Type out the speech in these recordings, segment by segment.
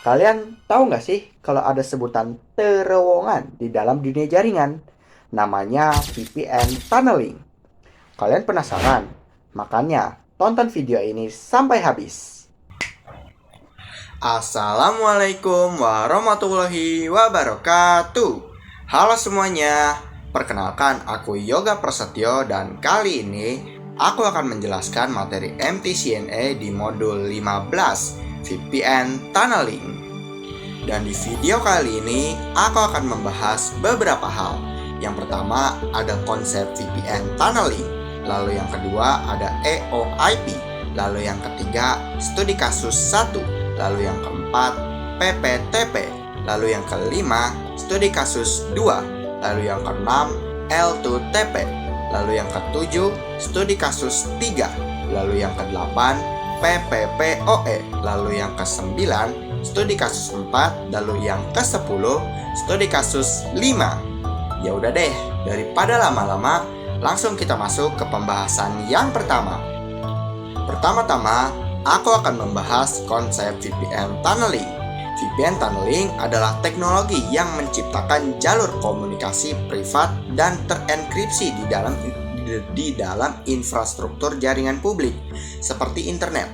Kalian tahu nggak sih kalau ada sebutan terowongan di dalam dunia jaringan? Namanya VPN tunneling. Kalian penasaran? Makanya tonton video ini sampai habis. Assalamualaikum warahmatullahi wabarakatuh. Halo semuanya, perkenalkan aku Yoga Prasetyo dan kali ini aku akan menjelaskan materi MTCNA di modul 15 VPN Tunneling. Dan di video kali ini aku akan membahas beberapa hal. Yang pertama ada konsep VPN Tunneling, lalu yang kedua ada EOIP, lalu yang ketiga studi kasus 1, lalu yang keempat PPTP, lalu yang kelima studi kasus 2, lalu yang keenam L2TP, lalu yang ketujuh studi kasus 3, lalu yang kedelapan PPPoE, lalu yang kesembilan studi kasus 4, lalu yang ke-10 studi kasus 5. Ya udah deh, daripada lama-lama, langsung kita masuk ke pembahasan yang pertama. Pertama-tama, aku akan membahas konsep VPN tunneling. VPN tunneling adalah teknologi yang menciptakan jalur komunikasi privat dan terenkripsi di dalam infrastruktur jaringan publik seperti internet.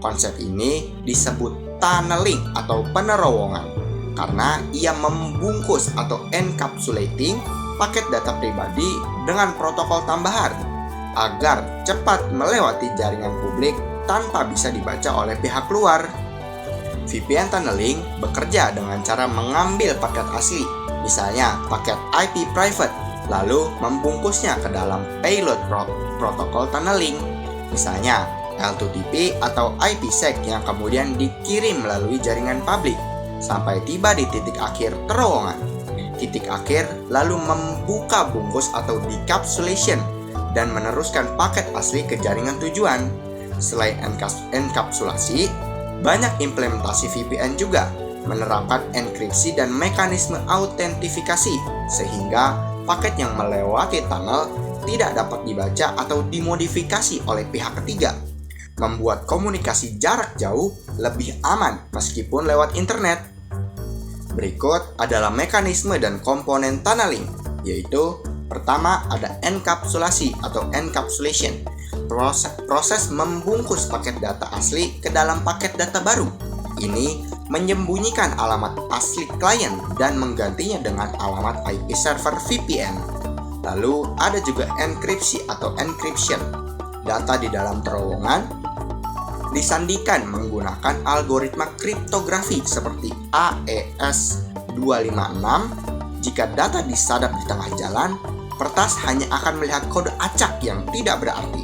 Konsep ini disebut tunneling atau penerowongan karena ia membungkus atau encapsulating paket data pribadi dengan protokol tambahan agar cepat melewati jaringan publik tanpa bisa dibaca oleh pihak luar. VPN tunneling bekerja dengan cara mengambil paket asli, misalnya paket IP private, lalu membungkusnya ke dalam payload protokol tunneling, misalnya L2TP atau IPsec yang kemudian dikirim melalui jaringan publik sampai tiba di titik akhir terowongan. Titik akhir lalu membuka bungkus atau decapsulation dan meneruskan paket asli ke jaringan tujuan. Selain enkapsulasi, banyak implementasi VPN juga menerapkan enkripsi dan mekanisme autentifikasi sehingga paket yang melewati tunnel tidak dapat dibaca atau dimodifikasi oleh pihak ketiga, membuat komunikasi jarak jauh lebih aman meskipun lewat internet. Berikut adalah mekanisme dan komponen tunneling, yaitu pertama ada enkapsulasi atau encapsulation, proses membungkus paket data asli ke dalam paket data baru. Ini menyembunyikan alamat asli klien dan menggantinya dengan alamat IP server VPN. Lalu ada juga enkripsi atau encryption. Data di dalam terowongan disandikan menggunakan algoritma kriptografi seperti AES256. Jika data disadap di tengah jalan, peretas hanya akan melihat kode acak yang tidak berarti.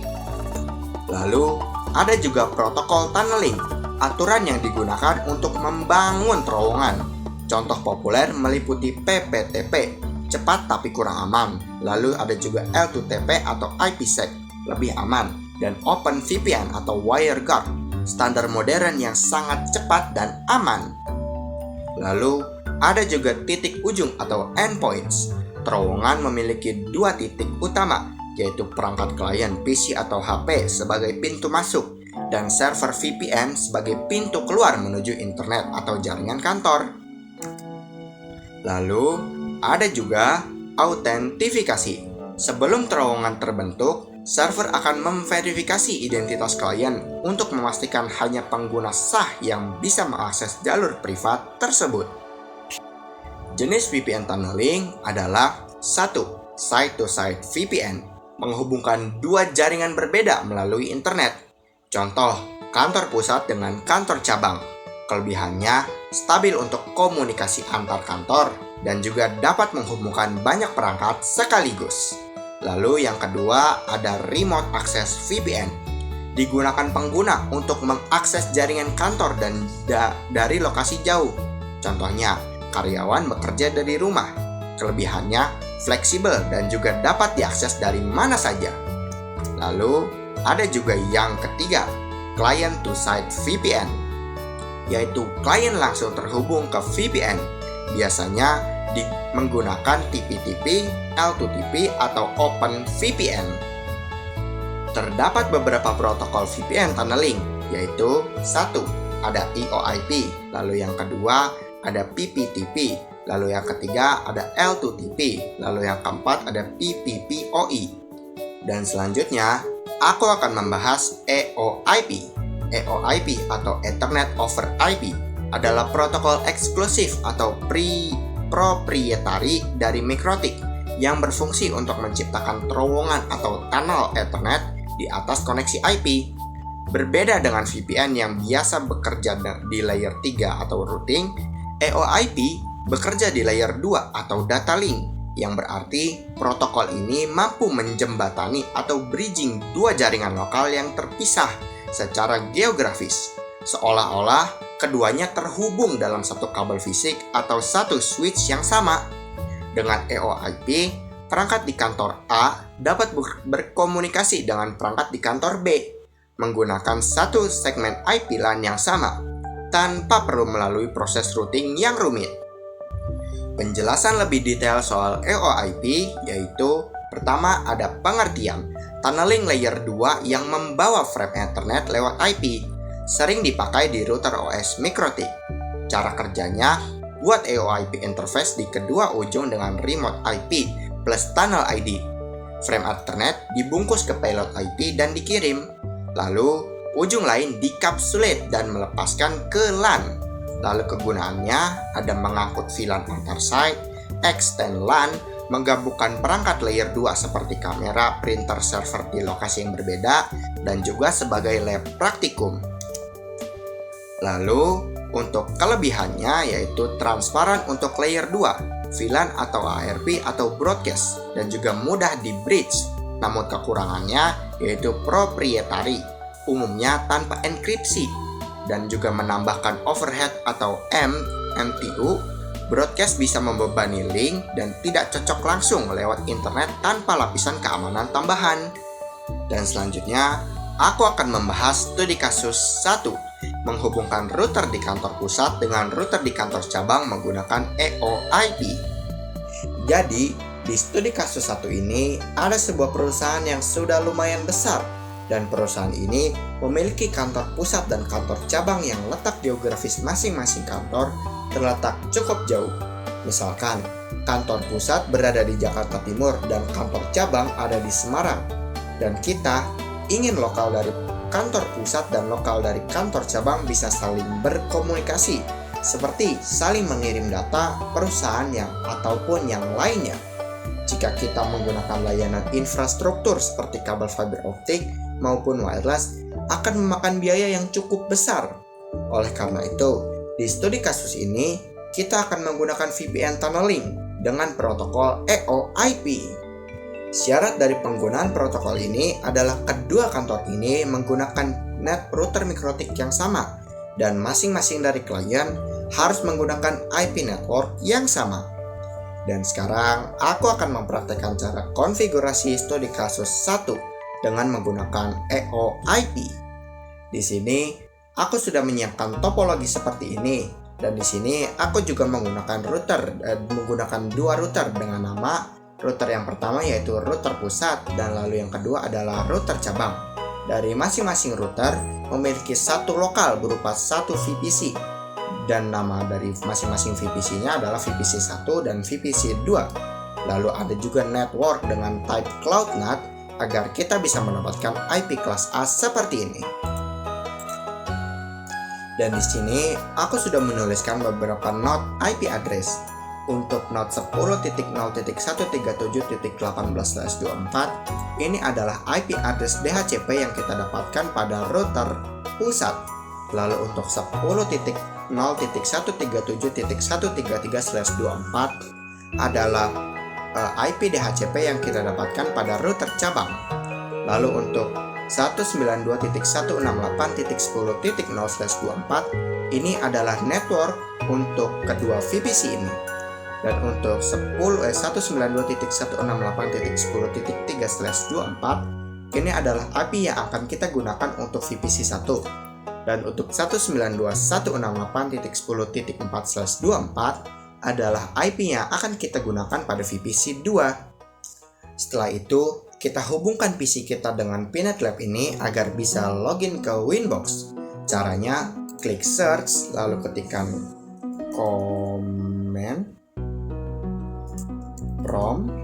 Lalu, ada juga protokol tunneling, aturan yang digunakan untuk membangun terowongan. Contoh populer meliputi PPTP, cepat tapi kurang aman. Lalu ada juga L2TP atau IPsec, lebih aman, dan OpenVPN atau WireGuard, standar modern yang sangat cepat dan aman. Lalu, ada juga titik ujung atau endpoints. Terowongan memiliki dua titik utama, yaitu perangkat klien PC atau HP sebagai pintu masuk dan server VPN sebagai pintu keluar menuju internet atau jaringan kantor. Lalu, ada juga autentifikasi. Sebelum terowongan terbentuk, server akan memverifikasi identitas klien untuk memastikan hanya pengguna sah yang bisa mengakses jalur privat tersebut. Jenis VPN tunneling adalah 1. Site-to-site VPN, menghubungkan dua jaringan berbeda melalui internet. Contoh, kantor pusat dengan kantor cabang. Kelebihannya, stabil untuk komunikasi antar kantor dan juga dapat menghubungkan banyak perangkat sekaligus. Lalu yang kedua ada Remote Access VPN. Digunakan pengguna untuk mengakses jaringan kantor dan dari lokasi jauh. Contohnya, karyawan bekerja dari rumah. Kelebihannya fleksibel dan juga dapat diakses dari mana saja. Lalu ada juga yang ketiga, Client to Site VPN, yaitu klien langsung terhubung ke VPN. Biasanya menggunakan TP-TP, L2TP, atau OpenVPN. Terdapat beberapa protokol VPN tunneling, yaitu 1. ada EOIP, lalu yang kedua ada PPTP, lalu yang ketiga ada L2TP, lalu yang keempat ada PPPoE. Dan selanjutnya, aku akan membahas EOIP. EOIP atau Ethernet over IP adalah protokol eksklusif atau proprietari dari MikroTik yang berfungsi untuk menciptakan terowongan atau tunnel Ethernet di atas koneksi IP. Berbeda dengan VPN yang biasa bekerja di layer 3 atau routing, EOIP bekerja di layer 2 atau data link, yang berarti protokol ini mampu menjembatani atau bridging dua jaringan lokal yang terpisah secara geografis, seolah-olah keduanya terhubung dalam satu kabel fisik atau satu switch yang sama. Dengan EOIP, perangkat di kantor A dapat berkomunikasi dengan perangkat di kantor B menggunakan satu segmen IP LAN yang sama, tanpa perlu melalui proses routing yang rumit. Penjelasan lebih detail soal EOIP yaitu pertama ada pengertian tunneling layer 2 yang membawa frame Ethernet lewat IP, sering dipakai di router OS MikroTik. Cara kerjanya, buat EOIP interface di kedua ujung dengan remote IP plus tunnel ID. Frame Ethernet dibungkus ke payload IP dan dikirim. Lalu, ujung lain dikapsulate dan melepaskan ke LAN. Lalu kegunaannya ada mengangkut VLAN antar site, extend LAN, menggabungkan perangkat layer 2 seperti kamera, printer, server di lokasi yang berbeda, dan juga sebagai lab praktikum. Lalu, untuk kelebihannya yaitu transparan untuk layer 2, VLAN atau ARP atau broadcast, dan juga mudah di bridge. Namun kekurangannya yaitu proprietary, umumnya tanpa enkripsi, dan juga menambahkan overhead atau MTU. Broadcast bisa membebani link dan tidak cocok langsung lewat internet tanpa lapisan keamanan tambahan. Dan selanjutnya, aku akan membahas studi kasus 1, menghubungkan router di kantor pusat dengan router di kantor cabang menggunakan EOIP. Jadi, di studi kasus 1 ini ada sebuah perusahaan yang sudah lumayan besar, dan perusahaan ini memiliki kantor pusat dan kantor cabang yang letak geografis masing-masing kantor terletak cukup jauh. Misalkan, kantor pusat berada di Jakarta Timur dan kantor cabang ada di Semarang. Dan kita ingin lokal dari kantor pusat dan lokal dari kantor cabang bisa saling berkomunikasi, seperti saling mengirim data perusahaan ataupun yang lainnya. Jika kita menggunakan layanan infrastruktur seperti kabel fiber optik maupun wireless, akan memakan biaya yang cukup besar. Oleh karena itu, di studi kasus ini, kita akan menggunakan VPN tunneling dengan protokol EOIP. Syarat dari penggunaan protokol ini adalah kedua kantor ini menggunakan net router MikroTik yang sama, dan masing-masing dari klien harus menggunakan IP network yang sama. Dan sekarang, aku akan mempraktekkan cara konfigurasi studi kasus 1 dengan menggunakan EOIP. Di sini, aku sudah menyiapkan topologi seperti ini, dan di sini aku juga menggunakan dua router dengan nama router yang pertama yaitu router pusat, dan lalu yang kedua adalah router cabang. Dari masing-masing router memiliki satu lokal berupa satu VPC, dan nama dari masing-masing VPC-nya adalah VPC 1 dan VPC 2. Lalu ada juga network dengan type Cloud NAT agar kita bisa mendapatkan IP kelas A seperti ini. Dan di sini aku sudah menuliskan beberapa node IP address. Untuk node 10.0.137.18/24 ini adalah IP address DHCP yang kita dapatkan pada router pusat. Lalu untuk 10.0.137.133/24 adalah IP DHCP yang kita dapatkan pada router cabang. Lalu untuk 192.168.10.0/24 ini adalah network untuk kedua VPC ini. Dan untuk 192.168.10.3/24 ini adalah IP yang akan kita gunakan untuk VPC 1. Dan untuk 192.168.10.4/24 adalah IP yang akan kita gunakan pada VPC 2. Setelah itu, kita hubungkan PC kita dengan Pinet Lab ini agar bisa login ke Winbox. Caranya, klik search, lalu ketikkan command prompt,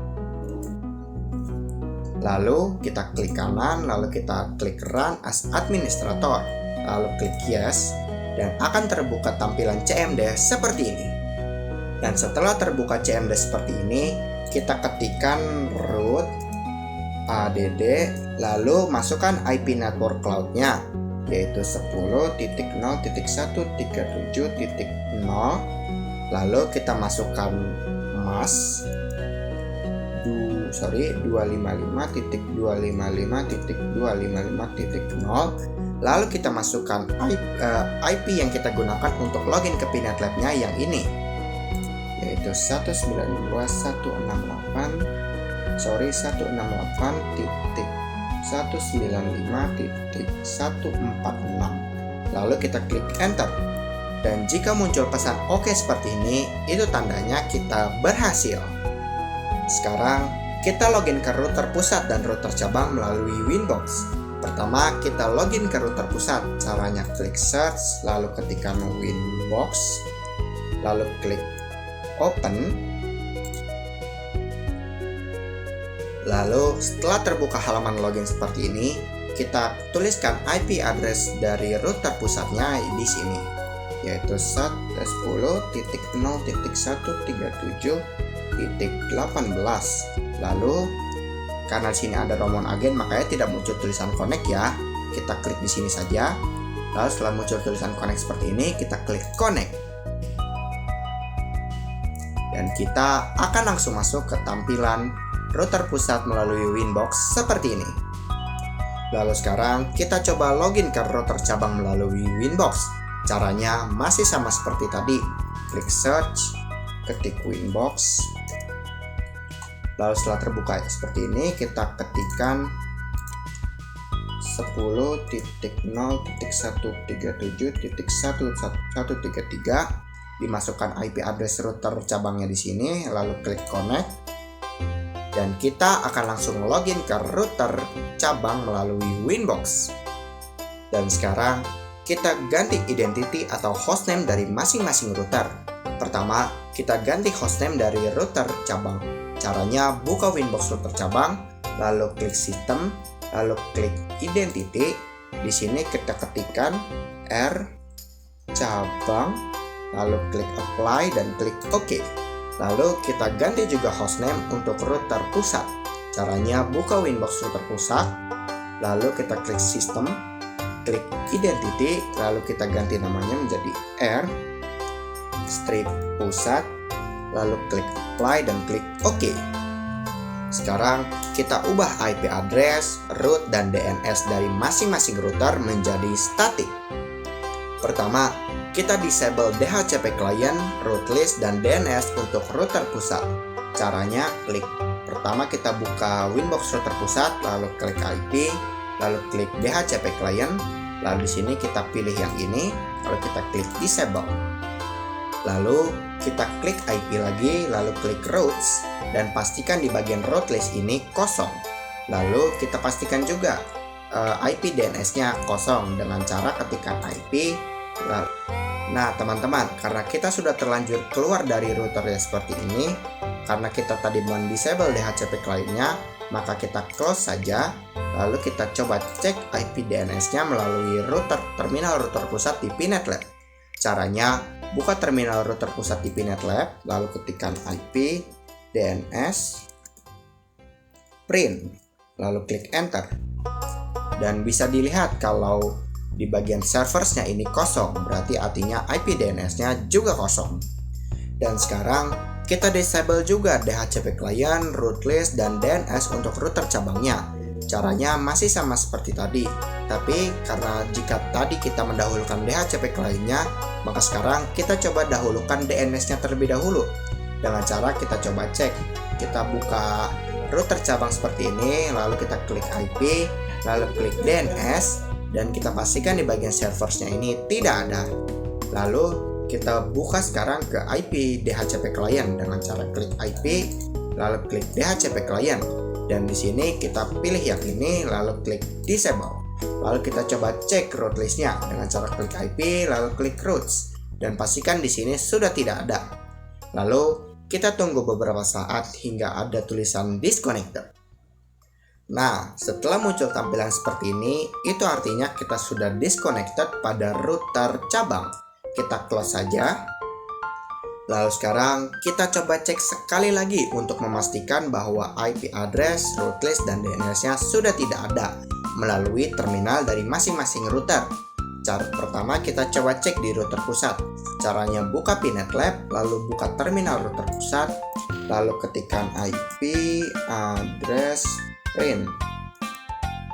lalu kita klik kanan, lalu kita klik run as administrator, lalu klik yes, dan akan terbuka tampilan CMD seperti ini. Dan setelah terbuka CMD seperti ini, kita ketikkan root add, lalu masukkan IP network cloud-nya, yaitu 10.0.1.37.0, lalu kita masukkan mask 255.255.255.0, lalu kita masukkan IP yang kita gunakan untuk login ke Pinet Lab-nya yang ini, yaitu 198.195.146. Lalu kita klik enter. Dan jika muncul pesan oke seperti ini, itu tandanya kita berhasil. Sekarang kita login ke router pusat dan router cabang melalui Winbox. Pertama, kita login ke router pusat. Caranya klik search, lalu ketikkan Winbox, lalu klik open. Lalu setelah terbuka halaman login seperti ini, kita tuliskan IP address dari router pusatnya di sini, yaitu 10.10.137.18. Lalu karena di sini ada rombongan agen, makanya tidak muncul tulisan connect ya. Kita klik di sini saja. Lalu setelah muncul tulisan connect seperti ini, kita klik connect. Dan kita akan langsung masuk ke tampilan router pusat melalui Winbox seperti ini. Lalu sekarang kita coba login ke router cabang melalui Winbox. Caranya masih sama seperti tadi. Klik search, ketik Winbox. Lalu setelah terbuka seperti ini, kita ketikkan 10.0.137.1133, dimasukkan IP address router cabangnya di sini, lalu klik connect. Dan kita akan langsung login ke router cabang melalui Winbox. Dan sekarang kita ganti identity atau hostname dari masing-masing router. Pertama, kita ganti hostname dari router cabang. Caranya buka Winbox router cabang, lalu klik sistem, lalu klik identity. Di sini kita ketikkan R cabang, lalu klik apply dan klik OK. Lalu kita ganti juga hostname untuk router pusat. Caranya buka Winbox router pusat, lalu kita klik sistem, klik identity, lalu kita ganti namanya menjadi R strip pusat, lalu klik apply dan klik OK. Sekarang kita ubah IP address, root, dan DNS dari masing-masing router menjadi static. Pertama, kita disable DHCP client, root list, dan DNS untuk router pusat. Caranya klik. Pertama kita buka Winbox router pusat, lalu klik IP, lalu klik DHCP client, lalu di sini kita pilih yang ini, lalu kita klik disable. Lalu kita klik IP lagi, lalu klik routes, dan pastikan di bagian root list ini kosong. Lalu kita pastikan juga IP DNS-nya kosong dengan cara ketikkan IP. Nah teman-teman, karena kita sudah terlanjur keluar dari routernya seperti ini, karena kita tadi men-disable DHCP client-nya, maka kita close saja. Lalu kita coba cek IP DNS-nya melalui terminal router pusat di Pinet Lab. Caranya, buka terminal router pusat di Pinet Lab, lalu ketikkan IP DNS print, lalu klik enter. Dan bisa dilihat kalau di bagian serversnya ini kosong, berarti artinya IP DNS-nya juga kosong. Dan sekarang kita disable juga DHCP client, root list, dan DNS untuk router cabangnya. Caranya masih sama seperti tadi, tapi karena jika tadi kita mendahulukan DHCP client-nya, maka sekarang kita coba dahulukan DNS-nya terlebih dahulu. Dengan cara kita coba cek, kita buka router cabang seperti ini, lalu kita klik IP, lalu klik DNS, dan kita pastikan di bagian serversnya ini tidak ada. Lalu kita buka sekarang ke IP DHCP client dengan cara klik IP, lalu klik DHCP client, dan di sini kita pilih yang ini, lalu klik disable. Lalu kita coba cek root listnya dengan cara klik IP lalu klik routes dan pastikan di sini sudah tidak ada. Lalu kita tunggu beberapa saat hingga ada tulisan disconnected. Nah, setelah muncul tampilan seperti ini, itu artinya kita sudah disconnected pada router cabang. Kita close saja. Lalu sekarang kita coba cek sekali lagi untuk memastikan bahwa IP address, root list, dan DNS-nya sudah tidak ada melalui terminal dari masing-masing router. Cara pertama kita coba cek di router pusat. Caranya buka Pinet Lab, lalu buka terminal router pusat, lalu ketikkan IP address print.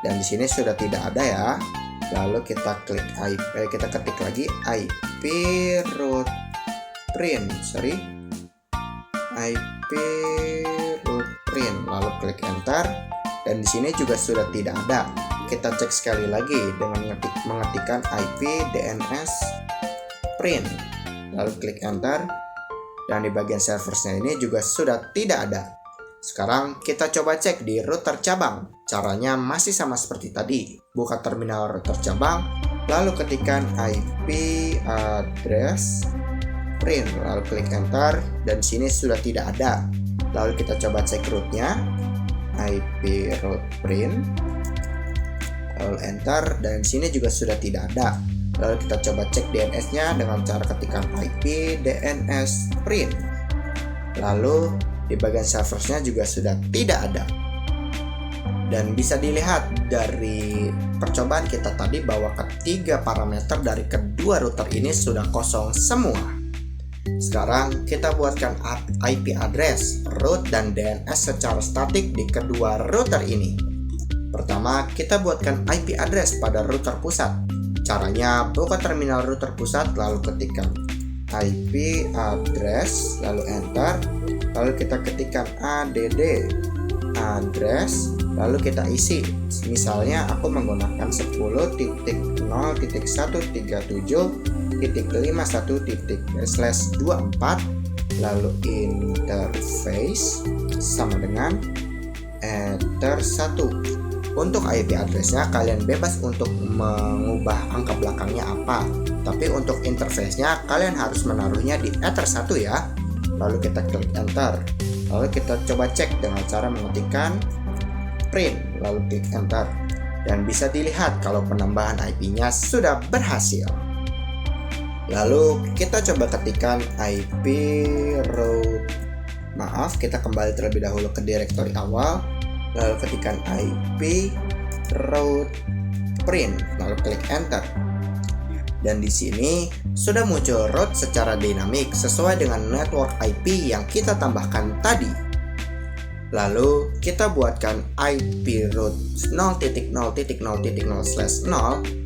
Dan di sini sudah tidak ada ya. Lalu kita klik kita ketik lagi IP root print, IP root print, lalu klik enter dan di sini juga sudah tidak ada. Kita cek sekali lagi dengan mengetikkan IP DNS print, lalu klik enter dan di bagian serversnya ini juga sudah tidak ada. Sekarang kita coba cek di router cabang. Caranya masih sama seperti tadi. Buka terminal router cabang, lalu ketikkan IP address print, lalu klik enter dan di sini sudah tidak ada. Lalu kita coba cek rootnya, IP root print, lalu enter dan di sini juga sudah tidak ada. Lalu kita coba cek DNS-nya dengan cara ketikkan IP DNS print. Lalu di bagian serversnya juga sudah tidak ada. Dan bisa dilihat dari percobaan kita tadi bahwa ketiga parameter dari kedua router ini sudah kosong semua. Sekarang kita buatkan IP address, root, dan DNS secara statik di kedua router ini. Pertama, kita buatkan IP address pada router pusat. Caranya buka terminal router pusat lalu ketikkan IP address lalu enter, lalu kita ketikkan add address lalu kita isi. Misalnya aku menggunakan 10.1.1.51.24 lalu interface sama dengan ether 1. Untuk IP address-nya kalian bebas untuk mengubah angka belakangnya apa, tapi untuk interface-nya kalian harus menaruhnya di ether 1 ya. Lalu kita klik enter. Lalu kita coba cek dengan cara mengetikkan print lalu klik enter dan bisa dilihat kalau penambahan IP-nya sudah berhasil. Lalu kita coba ketikkan IP root. Kita kembali terlebih dahulu ke direktori awal, lalu ketikkan IP root print lalu klik enter. Dan di sini sudah muncul root secara dinamik sesuai dengan network IP yang kita tambahkan tadi. Lalu kita buatkan IP root 0.0.0.0/0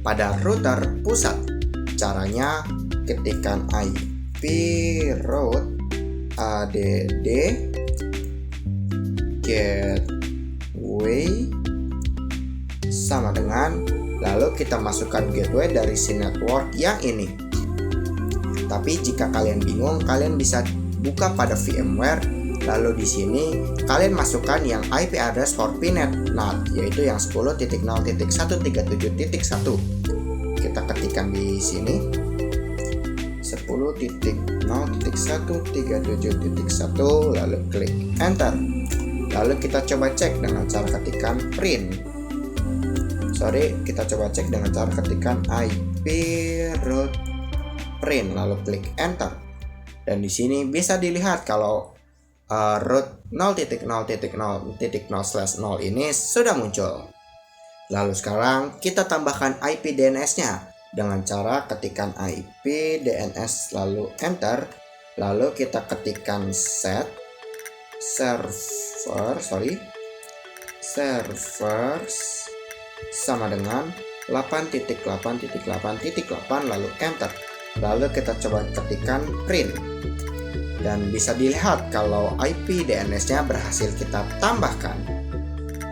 pada router pusat. Caranya ketikkan IP root add gateway sama dengan, lalu kita masukkan gateway dari si network yang ini. Tapi jika kalian bingung, kalian bisa buka pada VMware. Lalu di sini kalian masukkan yang IP address for Pinet NAT, yaitu yang 10.0.137.1. Kita ketikkan di sini 10.0.137.1 lalu klik enter. Lalu kita coba cek dengan cara ketikkan print. Kita coba cek dengan cara ketikkan IP root print lalu klik enter. Dan di sini bisa dilihat kalau root 0.0.0/0 ini sudah muncul. Lalu sekarang kita tambahkan IP DNS-nya dengan cara ketikkan IP DNS lalu enter. Lalu kita ketikkan set servers sama dengan 8.8.8.8 lalu enter. Lalu kita coba ketikkan print. Dan bisa dilihat kalau IP DNS-nya berhasil kita tambahkan.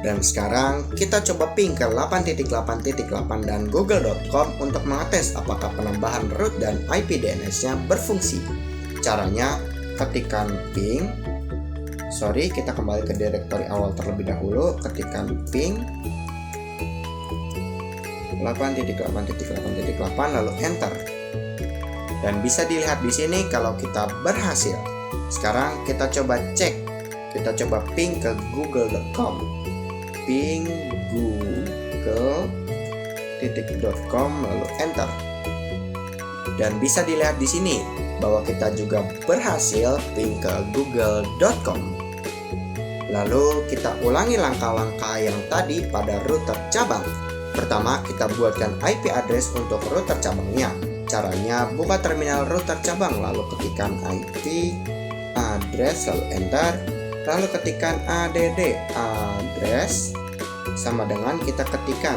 Dan sekarang kita coba ping ke 8.8.8 dan google.com untuk mengetes apakah penambahan root dan IP DNS-nya berfungsi. Caranya ketikkan ping. Kita kembali ke direktori awal terlebih dahulu, ketikkan ping 8.8.8.8 lalu enter. Dan bisa dilihat di sini kalau kita berhasil. Sekarang kita coba cek. Kita coba ping ke google.com. Ping google.com lalu enter. Dan bisa dilihat di sini bahwa kita juga berhasil ping ke google.com. Lalu kita ulangi langkah-langkah yang tadi pada router cabang. Pertama, kita buatkan IP address untuk router cabangnya. Caranya, buka terminal router cabang, lalu ketikkan IP address, lalu enter. Lalu ketikkan add address sama dengan kita ketikkan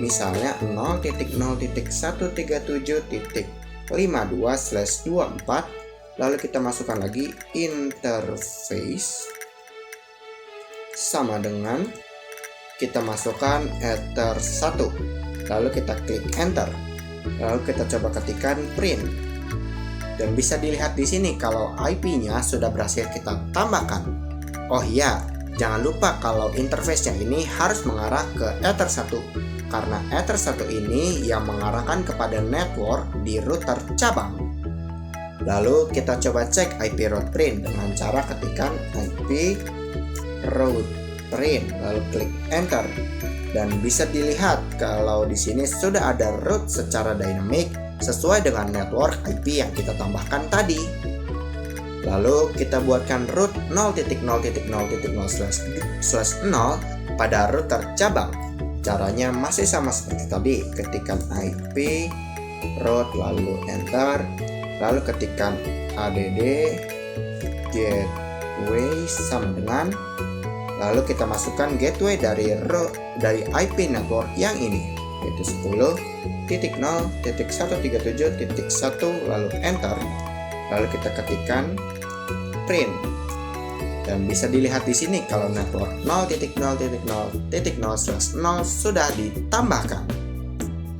misalnya 0.0.137.52/24. Lalu kita masukkan lagi interface sama dengan kita masukkan ether 1. Lalu kita klik enter. Lalu kita coba ketikkan print. Dan bisa dilihat di sini kalau IP-nya sudah berhasil kita tambahkan. Oh iya, jangan lupa kalau interface-nya ini harus mengarah ke ether 1 karena ether 1 ini yang mengarahkan kepada network di router cabang. Lalu kita coba cek IP route print dengan cara ketikkan IP route print lalu klik enter. Dan bisa dilihat kalau di sini sudah ada route secara dynamic sesuai dengan network IP yang kita tambahkan tadi. Lalu kita buatkan route 0.0.0/0 pada router cabang. Caranya masih sama seperti tadi, ketikkan IP route lalu enter, lalu ketikkan add gateway sama dengan, lalu kita masukkan gateway dari IP network yang ini, yaitu 10.0.137.1 lalu enter, lalu kita ketikkan print. Dan bisa dilihat di sini kalau network 0.0.0/0 sudah ditambahkan.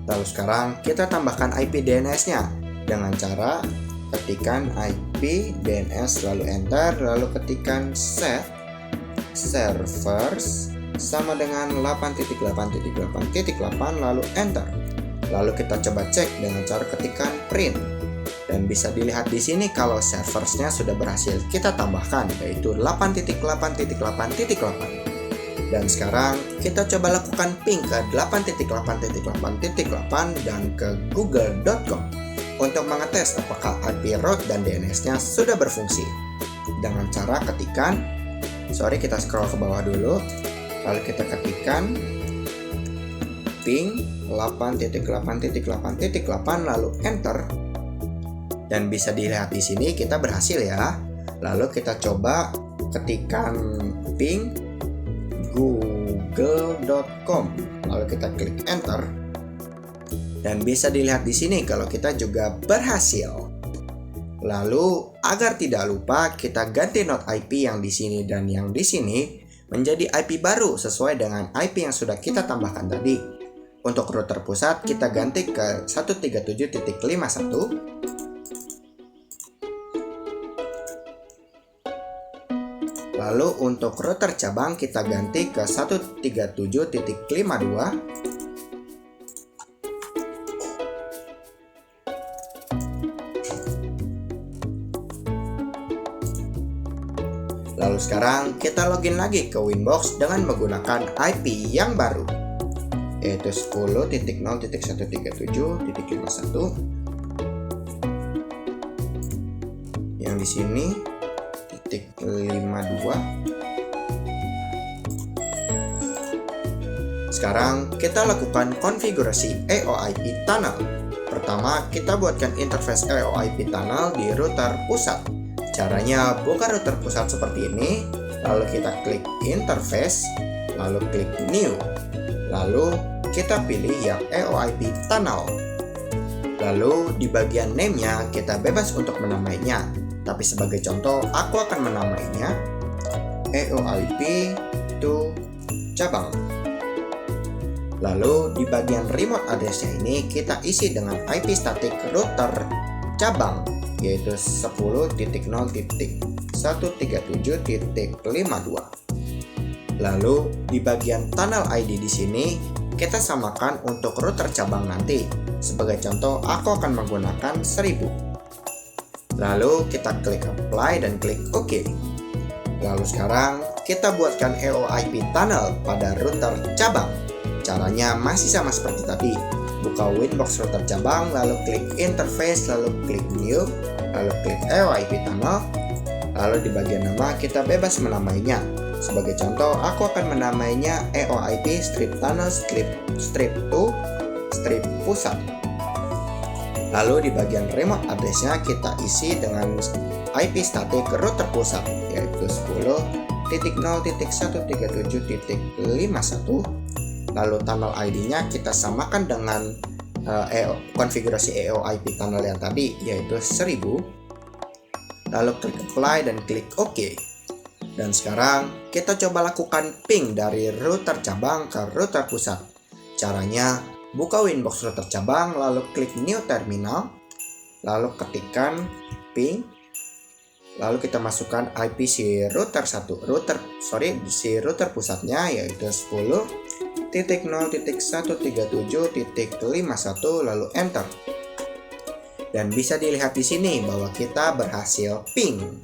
Lalu sekarang kita tambahkan IP DNS-nya dengan cara ketikkan IP DNS lalu enter, lalu ketikkan set servers sama dengan 8.8.8.8 lalu enter. Lalu kita coba cek dengan cara ketikkan print. Dan bisa dilihat di sini kalau serversnya sudah berhasil kita tambahkan, yaitu 8.8.8.8. Dan sekarang kita coba lakukan ping ke 8.8.8.8 dan ke google.com untuk mengetes apakah IP route dan DNS-nya sudah berfungsi. Dengan cara ketikkan, kita scroll ke bawah dulu, lalu kita ketikkan ping 8.8.8.8 lalu enter. Dan bisa dilihat di sini kita berhasil ya. Lalu kita coba ketikkan ping google.com. Lalu kita klik enter. Dan bisa dilihat di sini kalau kita juga berhasil. Lalu agar tidak lupa kita ganti node IP yang di sini dan yang di sini menjadi IP baru sesuai dengan IP yang sudah kita tambahkan tadi. Untuk router pusat kita ganti ke 137.51. Lalu untuk router cabang kita ganti ke 137.52. Lalu sekarang kita login lagi ke Winbox dengan menggunakan IP yang baru, yaitu 10.0.137.51. Yang di sini 52. Sekarang kita lakukan konfigurasi EOIP tunnel. Pertama, kita buatkan interface EOIP tunnel di router pusat. Caranya buka router pusat seperti ini, lalu kita klik interface, lalu klik new. Lalu kita pilih yang EOIP tunnel. Lalu di bagian name-nya kita bebas untuk menamainya. Tapi sebagai contoh, aku akan menamainya EOIP to cabang. Lalu di bagian remote address-nya ini kita isi dengan IP static router cabang, yaitu 10.0.137.52. Lalu di bagian tunnel ID di sini kita samakan untuk router cabang nanti. Sebagai contoh, aku akan menggunakan 1000. Lalu kita klik apply dan klik OK. Lalu sekarang kita buatkan EOIP tunnel pada router cabang. Caranya masih sama seperti tadi. Buka Winbox router cabang, lalu klik interface, lalu klik new, lalu klik EOIP tunnel. Lalu di bagian nama kita bebas menamainya. Sebagai contoh, aku akan menamainya EOIP strip tunnel strip to strip pusat. Lalu di bagian remote address-nya kita isi dengan IP static router pusat, yaitu 10.0.137.51. Lalu tunnel ID-nya kita samakan dengan konfigurasi EOIP tunnel yang tadi, yaitu 1000. Lalu klik apply dan klik OK. Dan sekarang kita coba lakukan ping dari router cabang ke router pusat. Caranya, buka Winbox router cabang, lalu klik new terminal, lalu ketikkan ping, lalu kita masukkan IP si router pusatnya, yaitu 10.0.137.51, lalu enter. Dan bisa dilihat di sini bahwa kita berhasil ping.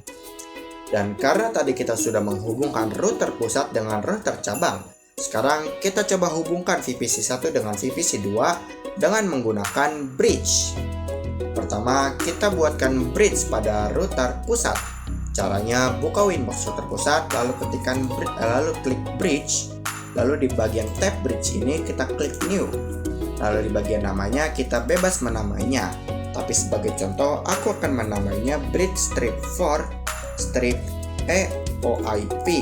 Dan karena tadi kita sudah menghubungkan router pusat dengan router cabang, sekarang kita coba hubungkan VPC 1 dengan VPC 2 dengan menggunakan bridge. Pertama, kita buatkan bridge pada router pusat. Caranya, buka Winbox router pusat, lalu klik bridge. Lalu di bagian tab bridge ini kita klik new. Lalu di bagian namanya kita bebas menamainya. Tapi sebagai contoh, aku akan menamainya bridge strip 4 strip EOIP.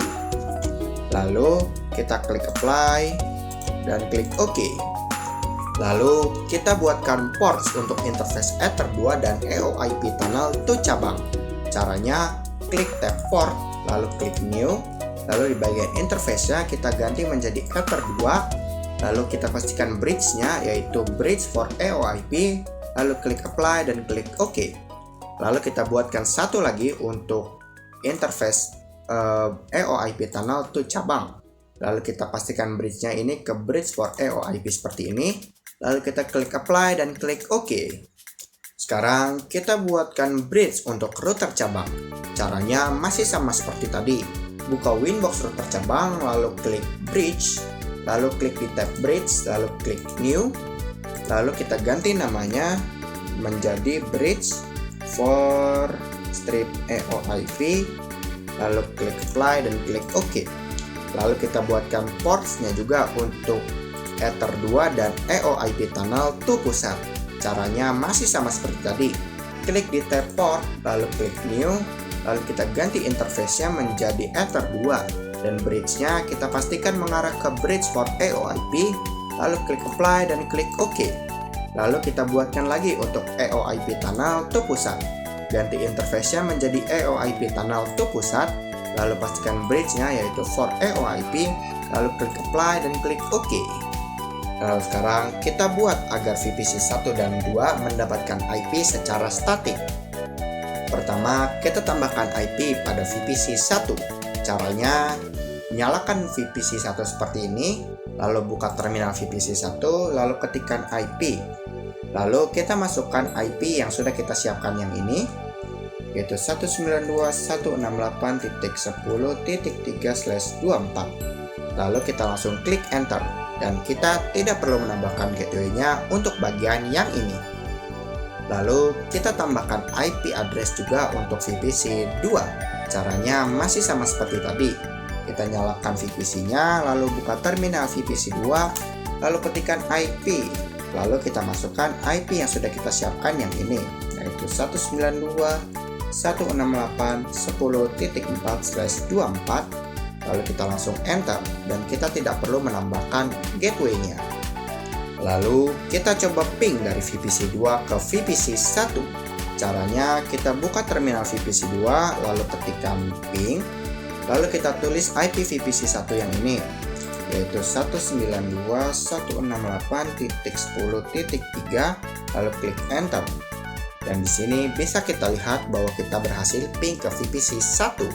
Lalu kita klik apply dan klik OK. Lalu kita buatkan ports untuk interface Ether 2 dan EOIP tunnel to cabang. Caranya, klik tab port, lalu klik new. Lalu di bagian interface-nya kita ganti menjadi Ether 2. Lalu kita pastikan bridge-nya, yaitu bridge for EOIP. Lalu klik apply dan klik OK. Lalu kita buatkan satu lagi untuk interface EOIP tunnel to cabang. Lalu kita pastikan bridge-nya ini ke bridge for EOIP seperti ini. Lalu kita klik apply dan klik OK. Sekarang kita buatkan bridge untuk router cabang. Caranya masih sama seperti tadi. Buka Winbox router cabang, lalu klik bridge, lalu klik di tab bridge, lalu klik new. Lalu kita ganti namanya menjadi bridge for strip EOIP. Lalu klik apply dan klik OK. Lalu kita buatkan ports-nya juga untuk Ether 2 dan EOIP tunnel to pusat. Caranya masih sama seperti tadi. Klik di tab port, lalu klik new. Lalu kita ganti interface-nya menjadi Ether 2. Dan bridge-nya kita pastikan mengarah ke bridge for EOIP. Lalu klik apply dan klik OK. Lalu kita buatkan lagi untuk EOIP tunnel to pusat. Ganti interface-nya menjadi EOIP tunnel to pusat. Lalu pastikan bridge-nya yaitu for EOIP. Lalu klik apply dan klik OK. Lalu sekarang kita buat agar VPC 1 dan 2 mendapatkan IP secara statik. Pertama, kita tambahkan IP pada VPC 1. Caranya, nyalakan VPC 1 seperti ini, lalu buka terminal VPC 1, lalu ketikkan IP. Lalu kita masukkan IP yang sudah kita siapkan yang ini, yaitu 192.168.10.3/24. Lalu kita langsung klik enter, dan kita tidak perlu menambahkan gateway-nya untuk bagian yang ini. Lalu kita tambahkan IP address juga untuk VPC 2. Caranya masih sama seperti tadi. Kita nyalakan VPC-nya, lalu buka terminal VPC 2, lalu ketikkan IP. Lalu kita masukkan IP yang sudah kita siapkan yang ini, yaitu 192.168.10.4/24. Lalu kita langsung enter, dan kita tidak perlu menambahkan gateway-nya. Lalu kita coba ping dari VPC 2 ke VPC 1. Caranya kita buka terminal VPC 2, lalu ketikkan ping. Lalu kita tulis IP VPC 1 yang ini, yaitu 192.168.10.3, lalu klik enter. Dan di sini bisa kita lihat bahwa kita berhasil ping ke VPC 1.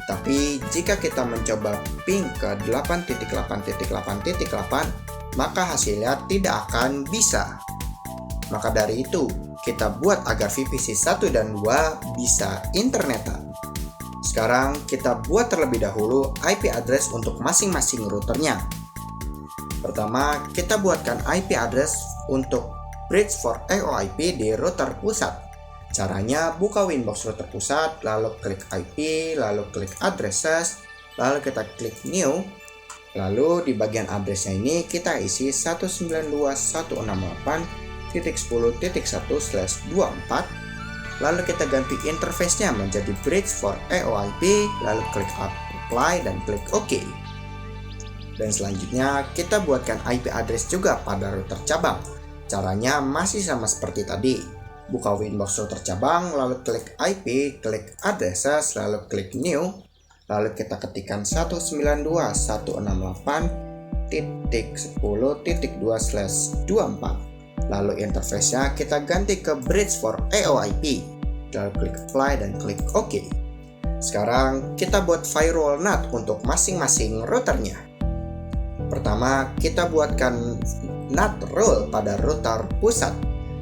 Tapi jika kita mencoba ping ke 8.8.8.8, maka hasilnya tidak akan bisa. Maka dari itu, kita buat agar VPC 1 dan 2 bisa internetan. Sekarang kita buat terlebih dahulu IP address untuk masing-masing routernya. Pertama, kita buatkan IP address untuk bridge for AOIP di router pusat. Caranya, buka Winbox router pusat, lalu klik IP, lalu klik addresses, lalu kita klik new. Lalu di bagian addressnya ini kita isi 192.168.10.1/24. Lalu kita ganti interface-nya menjadi bridge for AOIP, lalu klik apply dan klik OK. Dan selanjutnya kita buatkan IP address juga pada router cabang. Caranya masih sama seperti tadi. Buka Winbox router cabang, lalu klik IP, klik addresses, lalu klik new. Lalu kita ketikkan 192.168.10.2/24. Lalu interface-nya kita ganti ke bridge for AOIP. Lalu klik apply dan klik OK. Sekarang kita buat firewall NAT untuk masing-masing routernya. Pertama, kita buatkan NAT role pada router pusat.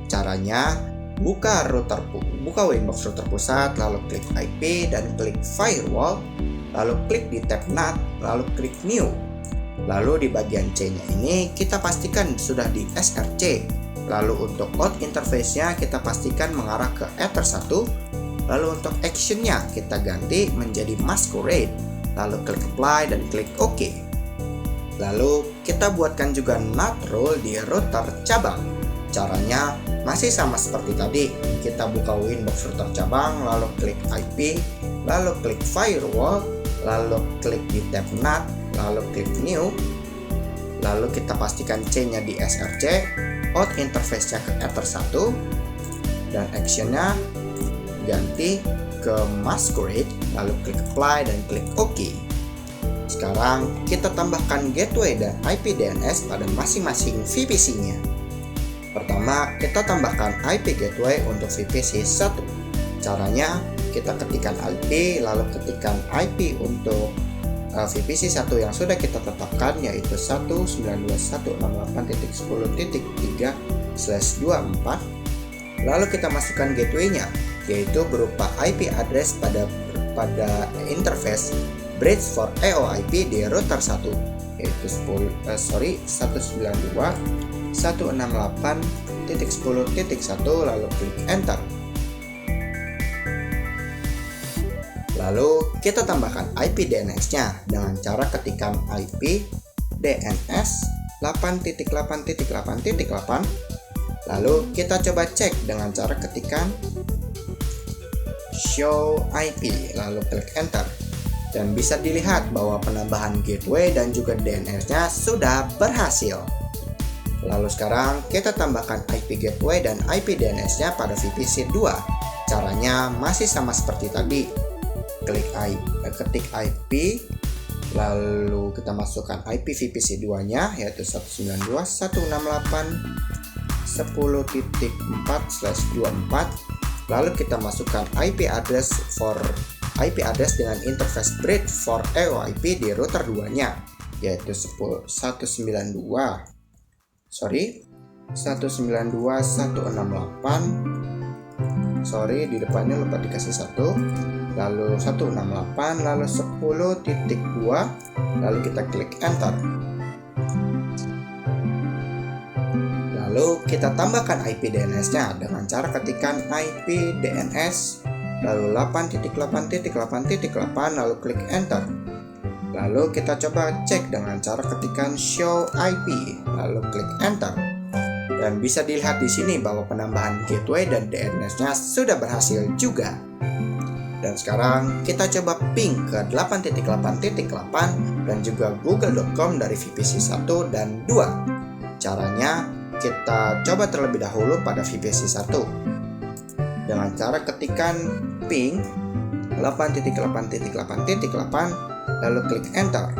Caranya, buka Winbox router pusat, lalu klik IP dan klik firewall, lalu klik di tab NAT, lalu klik new. Lalu di bagian C-nya ini kita pastikan sudah di SRC. Lalu untuk out interface-nya kita pastikan mengarah ke Ether 1. Lalu untuk action-nya kita ganti menjadi masquerade. Lalu klik apply dan klik OK. Lalu kita buatkan juga NAT role di router cabang. Caranya masih sama seperti tadi. Kita buka Winbox router cabang, lalu klik IP, lalu klik firewall, lalu klik di tab NAT, lalu klik new. Lalu kita pastikan C-nya di SRC, out interface-nya ke Ether 1, dan action-nya ganti ke masquerade, lalu klik apply dan klik OK. Sekarang kita tambahkan gateway dan IP DNS pada masing-masing VPC-nya. Pertama, kita tambahkan IP gateway untuk VPC 1. Caranya, kita ketikkan IP, lalu ketikkan IP untuk VPC 1 yang sudah kita tetapkan, yaitu 192.168.10.3/24. Lalu kita masukkan gateway-nya, yaitu berupa IP address pada interface bridge for AOIP di router 1, yaitu 192.168.10.1, lalu klik enter. Lalu kita tambahkan IP DNS-nya dengan cara ketikkan IP DNS 8.8.8.8. Lalu kita coba cek dengan cara ketikkan show IP, lalu klik enter. Dan bisa dilihat bahwa penambahan gateway dan juga DNS-nya sudah berhasil. Lalu sekarang kita tambahkan IP gateway dan IP DNS-nya pada VPC 2. Caranya masih sama seperti tadi. Ketik IP, lalu kita masukkan IP VPC 2-nya, yaitu 192.168.10.4/24. Lalu kita masukkan IP address dengan interface bridge for AOIP di router 2-nya, yaitu 192.168. Di depannya lupa dikasih 1, lalu 168, lalu 10.2, lalu kita klik enter. Lalu kita tambahkan IP DNS-nya dengan cara ketikkan IP DNS, lalu 8.8.8.8, lalu klik enter. Lalu kita coba cek dengan cara ketikkan show IP, lalu klik enter. Dan bisa dilihat di sini bahwa penambahan gateway dan DNS-nya sudah berhasil juga. Dan sekarang kita coba ping ke 8.8.8 dan juga google.com dari VPC 1 dan 2. Caranya kita coba terlebih dahulu pada VPC 1 dengan cara ketikkan ping 8.8.8.8 lalu klik enter.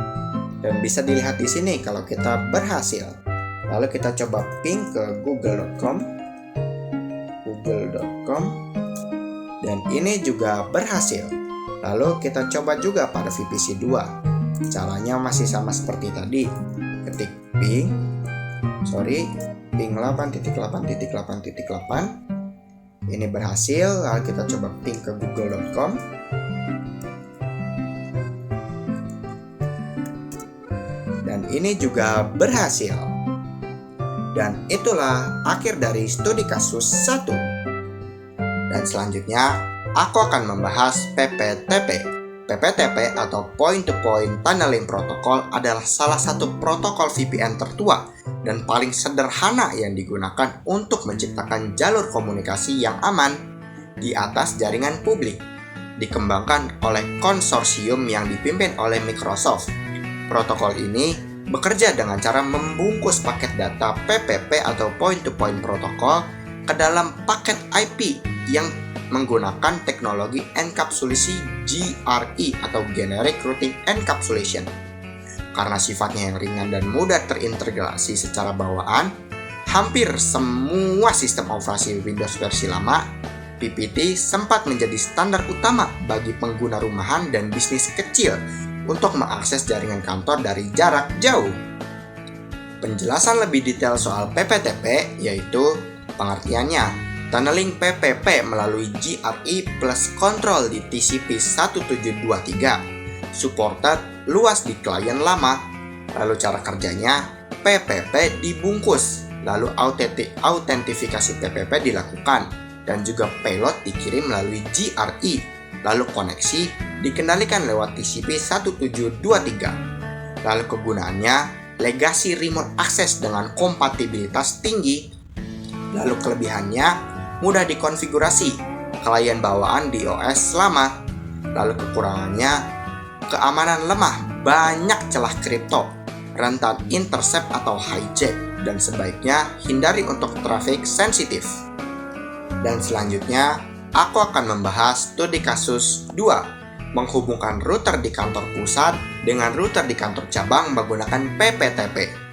Dan bisa dilihat di sini kalau kita berhasil. Lalu kita coba ping ke google.com dan ini juga berhasil. Lalu kita coba juga pada VPC 2. Caranya masih sama seperti tadi. Ketik ping ping 8.8.8.8. Ini berhasil. Lalu kita coba ping ke google.com. Dan ini juga berhasil. Dan itulah akhir dari studi kasus 1. Dan selanjutnya, aku akan membahas PPTP. PPTP atau Point to Point Tunneling Protocol adalah salah satu protokol VPN tertua dan paling sederhana yang digunakan untuk menciptakan jalur komunikasi yang aman di atas jaringan publik. Dikembangkan oleh konsorsium yang dipimpin oleh Microsoft. Protokol ini bekerja dengan cara membungkus paket data PPP atau Point to Point Protocol ke dalam paket IP yang menggunakan teknologi enkapsulasi GRE atau Generic Routing Encapsulation. Karena sifatnya yang ringan dan mudah terintegrasi secara bawaan, hampir semua sistem operasi Windows versi lama, PPT sempat menjadi standar utama bagi pengguna rumahan dan bisnis kecil untuk mengakses jaringan kantor dari jarak jauh. Penjelasan lebih detail soal PPTP yaitu pengertiannya, tunneling PPP melalui GRE plus kontrol di TCP 1723, supported luas di klien lama. Lalu cara kerjanya, PPP dibungkus, lalu autentifikasi PPP dilakukan, dan juga payload dikirim melalui GRE. Lalu koneksi dikendalikan lewat TCP 1723. Lalu kegunaannya, legasi remote access dengan kompatibilitas tinggi. Lalu kelebihannya, mudah dikonfigurasi, klien bawaan di OS lama. Lalu kekurangannya, keamanan lemah, banyak celah kripto, rentan intercept atau hijack, dan sebaiknya hindari untuk traffic sensitif. Dan selanjutnya, aku akan membahas studi kasus 2, menghubungkan router di kantor pusat dengan router di kantor cabang menggunakan PPTP.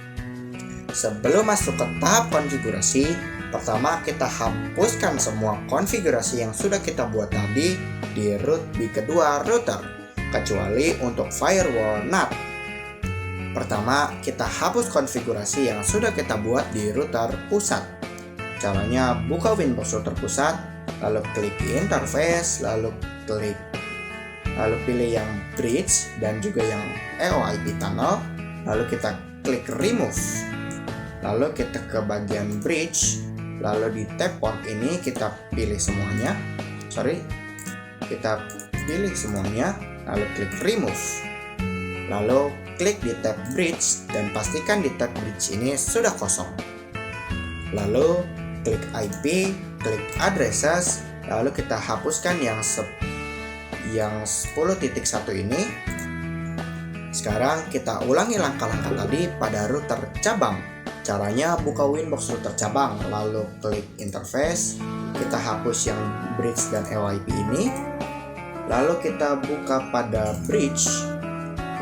Sebelum masuk ke tahap konfigurasi, pertama kita hapuskan semua konfigurasi yang sudah kita buat tadi di kedua router, kecuali untuk firewall NAT. Pertama, kita hapus konfigurasi yang sudah kita buat di router pusat. Caranya, buka Windows router pusat, lalu klik interface, lalu pilih yang bridge dan juga yang EOIP tunnel, lalu kita klik remove. Lalu kita ke bagian bridge, lalu di tab port ini kita pilih semuanya. Lalu klik remove. Lalu klik di tab bridge dan pastikan di tab bridge ini sudah kosong. Lalu klik IP, klik addresses, lalu kita hapuskan yang 10.1 ini. Sekarang kita ulangi langkah-langkah tadi pada router cabang. Caranya, buka Windows router cabang, lalu klik interface, kita hapus yang bridge dan EOIP ini, lalu kita buka pada bridge,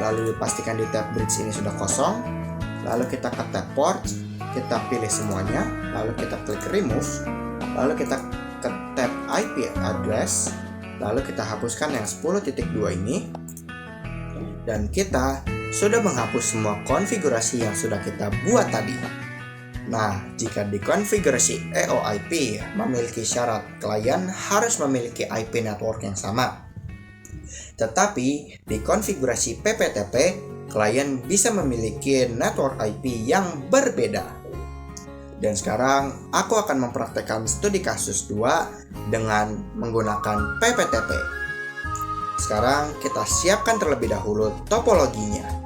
lalu pastikan di tab bridge ini sudah kosong, lalu kita ke tab port, kita pilih semuanya, lalu kita klik remove, lalu kita ke tab IP address, lalu kita hapuskan yang 10.2 ini, dan kita sudah menghapus semua konfigurasi yang sudah kita buat tadi. Nah, jika di konfigurasi EOIP memiliki syarat klien harus memiliki IP network yang sama. Tetapi di konfigurasi PPTP, klien bisa memiliki network IP yang berbeda. Dan sekarang aku akan mempraktekkan studi kasus 2 dengan menggunakan PPTP. Sekarang kita siapkan terlebih dahulu topologinya.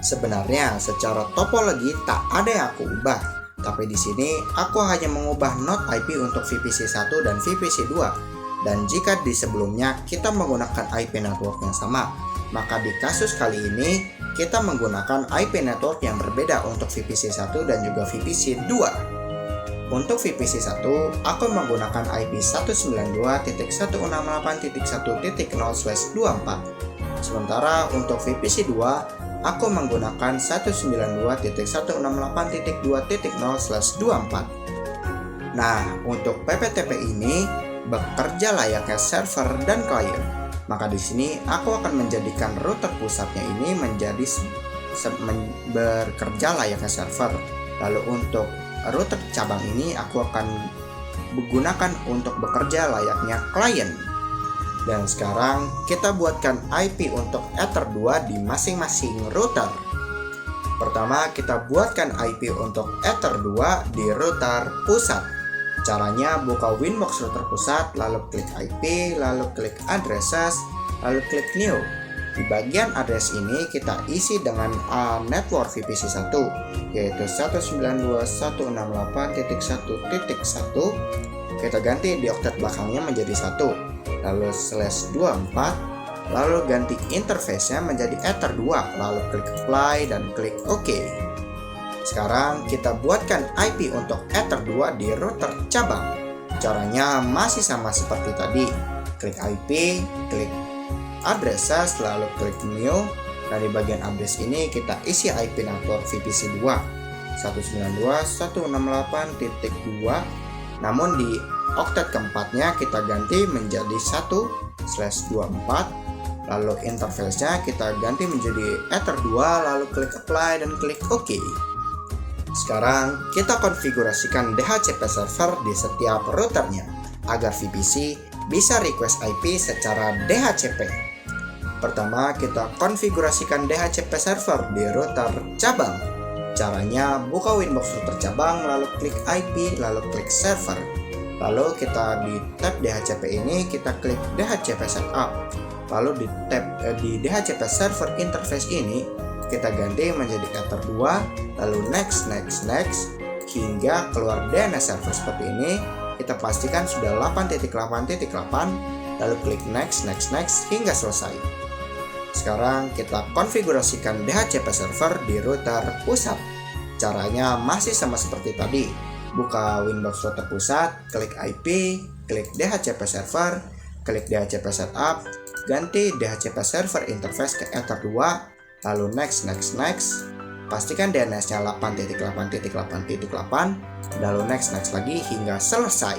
Sebenarnya secara topologi tak ada yang aku ubah, tapi di sini aku hanya mengubah node IP untuk VPC 1 dan VPC 2. Dan jika di sebelumnya kita menggunakan IP network yang sama, maka di kasus kali ini kita menggunakan IP network yang berbeda untuk VPC 1 dan juga VPC 2. Untuk VPC 1, aku menggunakan IP 192.168.1.0/24. Sementara untuk VPC 2, aku menggunakan 192.168.2.0/24. Nah, untuk PPTP ini bekerja layaknya server dan klien. Maka di sini aku akan menjadikan router pusatnya ini menjadi bekerja layaknya server. Lalu untuk router cabang ini aku akan gunakan untuk bekerja layaknya klien. Dan sekarang kita buatkan IP untuk Ether 2 di masing-masing router. Pertama kita buatkan IP untuk Ether 2 di router pusat. Caranya buka Winbox router pusat, lalu klik IP, lalu klik addresses, lalu klik new. Di bagian address ini kita isi dengan network VPC 1, yaitu 192.168.1.1. Kita ganti di oktet belakangnya menjadi 1, lalu /24, lalu ganti interface-nya menjadi Ether 2, lalu klik apply dan klik OK. Sekarang kita buatkan IP untuk Ether 2 di router cabang. Caranya masih sama seperti tadi. Klik IP, klik addresses, lalu klik new. Dan di bagian address ini kita isi IP network VPC 2 192.168.2. Namun di oktet keempatnya kita ganti menjadi 1/24. Lalu interface-nya kita ganti menjadi Ether 2, lalu klik apply dan klik OK. Sekarang kita konfigurasikan DHCP server di setiap routernya agar VPC bisa request IP secara DHCP. Pertama, kita konfigurasikan DHCP server di router cabang. Caranya buka Winbox router cabang, lalu klik IP, lalu klik server. Lalu kita di tab DHCP ini kita klik DHCP setup. Lalu di tab di DHCP server interface ini kita ganti menjadi Ether 2, lalu next hingga keluar DNS server seperti ini. Kita pastikan sudah 8.8.8, lalu klik next hingga selesai. Sekarang kita konfigurasikan DHCP server di router pusat. Caranya masih sama seperti tadi. Buka Winbox router pusat, klik IP, klik DHCP server, klik DHCP setup, ganti DHCP server interface ke Ether 2, lalu next. Pastikan DNS-nya 8.8.8, lalu next lagi hingga selesai.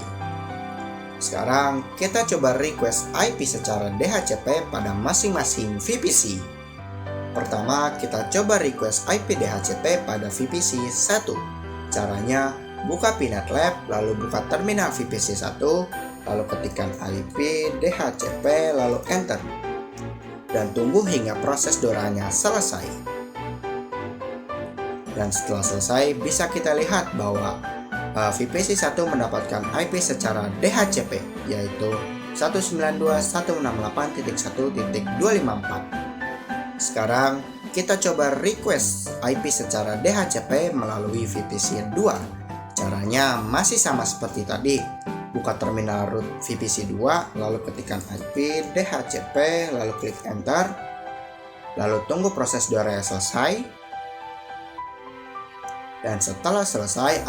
Sekarang kita coba request IP secara DHCP pada masing-masing VPC. Pertama, kita coba request IP DHCP pada VPC 1. Caranya buka Pinet Lab, lalu buka terminal VPC 1, lalu ketikkan IP DHCP, lalu enter. Dan tunggu hingga proses doornya selesai. Dan setelah selesai, bisa kita lihat bahwa VPC 1 mendapatkan IP secara DHCP, yaitu 192.168.1.254. Sekarang kita coba request IP secara DHCP melalui VPC 2. Caranya masih sama seperti tadi. Buka terminal root VPC 2, lalu ketikkan IP DHCP, lalu klik enter. Lalu tunggu proses doornya selesai. Dan setelah selesai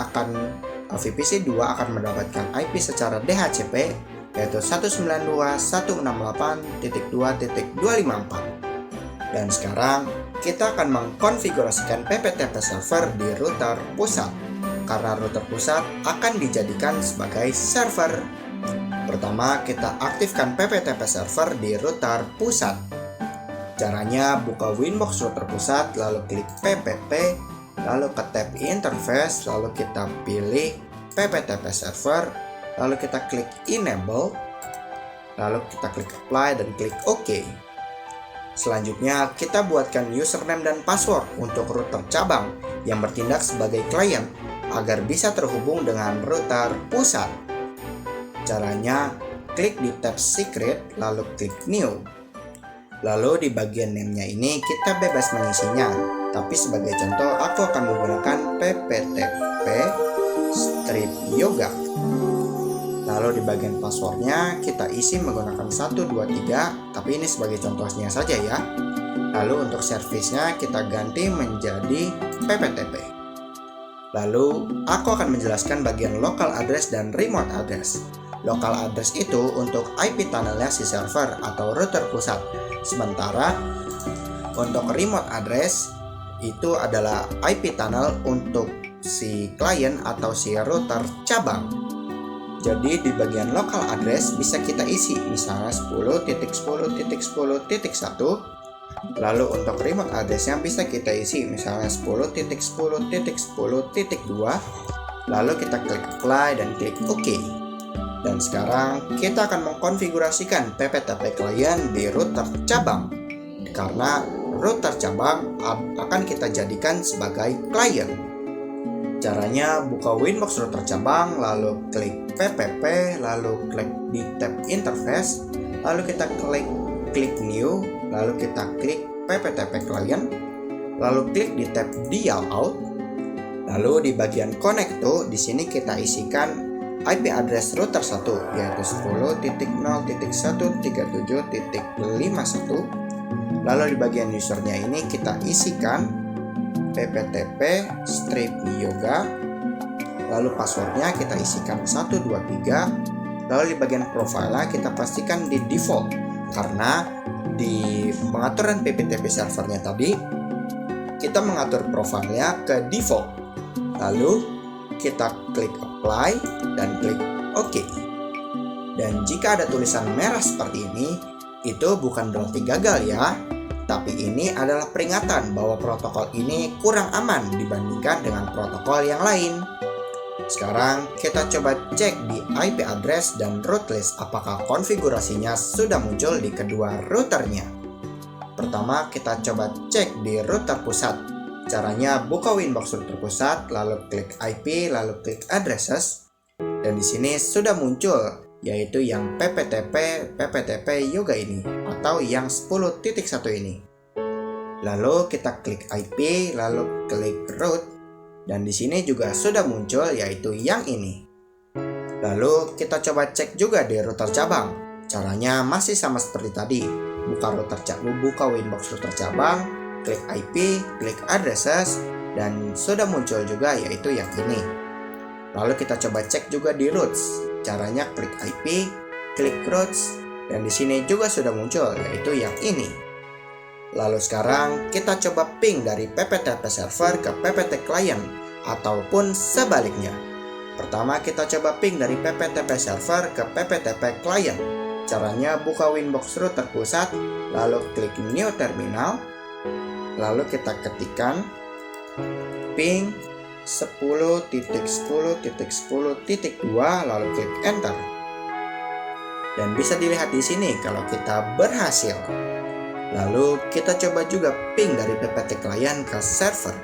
VPC 2 akan mendapatkan IP secara DHCP, yaitu 192.168.2.254. Dan sekarang kita akan mengkonfigurasikan PPTP server di router pusat, karena router pusat akan dijadikan sebagai server. Pertama, kita aktifkan PPTP server di router pusat. Caranya buka Winbox router pusat, lalu klik PPP, lalu ke tab interface, lalu kita pilih PPTP server, lalu kita klik enable, lalu kita klik apply dan klik OK. Selanjutnya kita buatkan username dan password untuk router cabang yang bertindak sebagai klien agar bisa terhubung dengan router pusat. Caranya klik di tab secret, lalu klik new. Lalu di bagian name-nya ini kita bebas mengisinya, tapi sebagai contoh aku akan menggunakan pptp strip yoga. Lalu di bagian passwordnya kita isi menggunakan 123, tapi ini sebagai contohnya saja ya. Lalu untuk service-nya kita ganti menjadi pptp. Lalu aku akan menjelaskan bagian local address dan remote address. Local address itu untuk IP tunnelnya si server atau router pusat. Sementara untuk remote address itu adalah IP tunnel untuk si klien atau si router cabang. Jadi di bagian local address bisa kita isi misalnya 10.10.10.1, Lalu untuk remote address-nya bisa kita isi misalnya 10.10.10.2. Lalu kita klik apply dan klik OK. Dan sekarang kita akan mengkonfigurasikan PPTP client di router cabang. Karena router cabang akan kita jadikan sebagai client. Caranya buka Winbox router cabang, lalu klik PPP, lalu klik di tab interface, lalu kita klik new, lalu kita klik PPTP client, lalu klik di tab dial out. Lalu di bagian connect to, di sini kita isikan IP address router 1 yaitu 10.0.137.51. Lalu di bagian usernya ini kita isikan pptp strip yoga. Lalu passwordnya kita isikan 123. Lalu di bagian profile kita pastikan di default, karena di pengaturan PPTP servernya tadi kita mengatur profilnya ke default. Lalu kita klik apply dan klik OK. Dan jika ada tulisan merah seperti ini, itu bukan berarti gagal ya, tapi ini adalah peringatan bahwa protokol ini kurang aman dibandingkan dengan protokol yang lain. Sekarang kita coba cek di IP address dan route list apakah konfigurasinya sudah muncul di kedua routernya. Pertama kita coba cek di router pusat. Caranya buka Winbox router pusat, lalu klik IP, lalu klik addresses, dan di sini sudah muncul yaitu yang PPTP yoga ini atau yang 10.1 ini. Lalu kita klik IP, lalu klik route, dan di sini juga sudah muncul yaitu yang ini. Lalu kita coba cek juga di router cabang. Caranya masih sama seperti tadi. Buka Winbox router cabang, klik IP, klik addresses, dan sudah muncul juga yaitu yang ini. Lalu kita coba cek juga di routes. Caranya klik IP, klik routes, dan di sini juga sudah muncul yaitu yang ini. Lalu sekarang kita coba ping dari PPTP server ke PPT client ataupun sebaliknya. Pertama kita coba ping dari PPTP server ke PPTP client. Caranya buka Winbox router pusat, lalu klik new terminal. Lalu kita ketikkan ping 10.10.10.2 lalu klik enter. Dan bisa dilihat di sini kalau kita berhasil. Lalu kita coba juga ping dari PPT client ke server.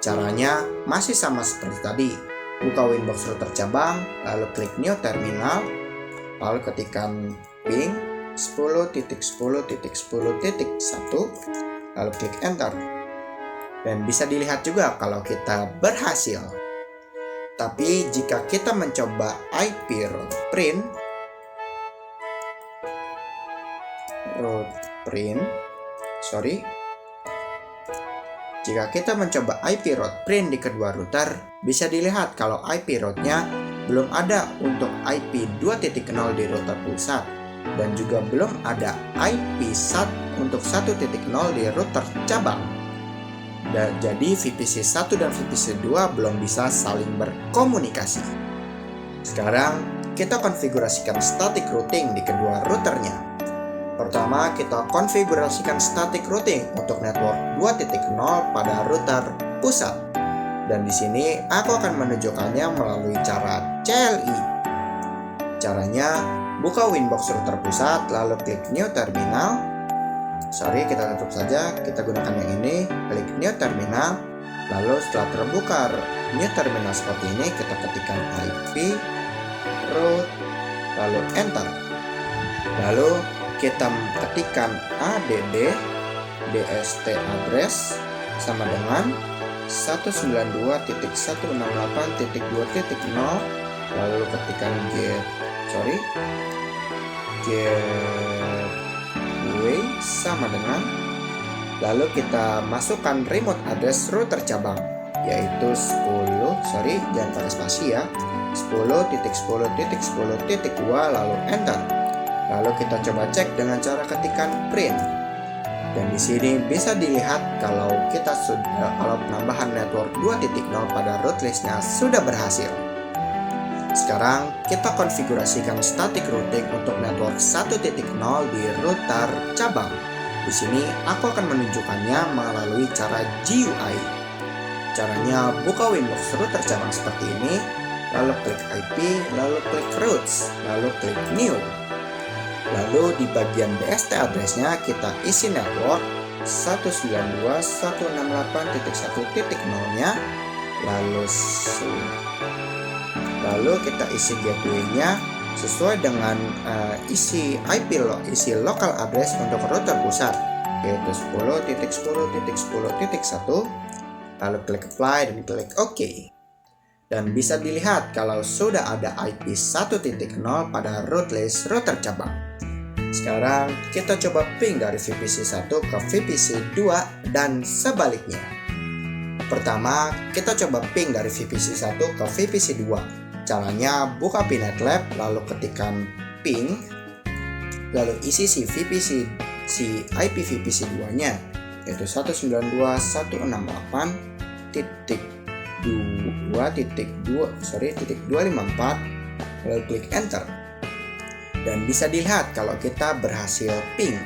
Caranya masih sama seperti tadi. Buka Winbox router cabang, lalu klik new terminal, lalu ketikkan ping 10.10.10.1, lalu klik enter. Dan bisa dilihat juga kalau kita berhasil. Tapi jika kita mencoba IP route print, jika kita mencoba IP route print di kedua router, bisa dilihat kalau IP route-nya belum ada untuk IP 2.0 di router pusat, dan juga belum ada IP untuk 1.0 di router cabang. Dan jadi VPC 1 dan VPC 2 belum bisa saling berkomunikasi. Sekarang kita konfigurasikan static routing di kedua routernya. Pertama kita konfigurasikan static routing untuk network 2.0 pada router pusat. Dan di sini aku akan menunjukkannya melalui cara CLI. Caranya buka Winbox router pusat, lalu klik new terminal. Kita tutup saja, kita gunakan yang ini, klik new terminal. Lalu setelah terbuka new terminal seperti ini, kita ketikkan IP route, lalu enter. Lalu kita ketikkan add dst address sama dengan 192.168.2.0, lalu ketikkan gateway sama dengan, lalu kita masukkan remote address router cabang yaitu 10, jangan pakai spasi ya, 10.10.10.2 lalu enter. Lalu kita coba cek dengan cara ketikkan print. Dan di sini bisa dilihat kalau penambahan network 2.0 pada route listnya sudah berhasil. Sekarang kita konfigurasikan static routing untuk network 1.0 di router cabang. Di sini aku akan menunjukkannya melalui cara GUI. Caranya buka Windows router cabang seperti ini, lalu klik IP, lalu klik Routes, lalu klik New. Lalu di bagian BST address-nya kita isi network 192.168.1.0-nya, lalu kita isi gateway-nya sesuai dengan isi local address untuk router pusat, yaitu 10.10.10.1, lalu klik apply dan klik OK. Dan bisa dilihat kalau sudah ada IP 1.0 pada root list router cabang. Sekarang kita coba ping dari VPC 1 ke VPC 2 dan sebaliknya. Pertama, kita coba ping dari VPC 1 ke VPC 2. Caranya buka PNetLab, lalu ketikkan ping, lalu isi si IP VPC 2-nya, yaitu 192.168.254, lalu klik enter. Dan bisa dilihat kalau kita berhasil ping.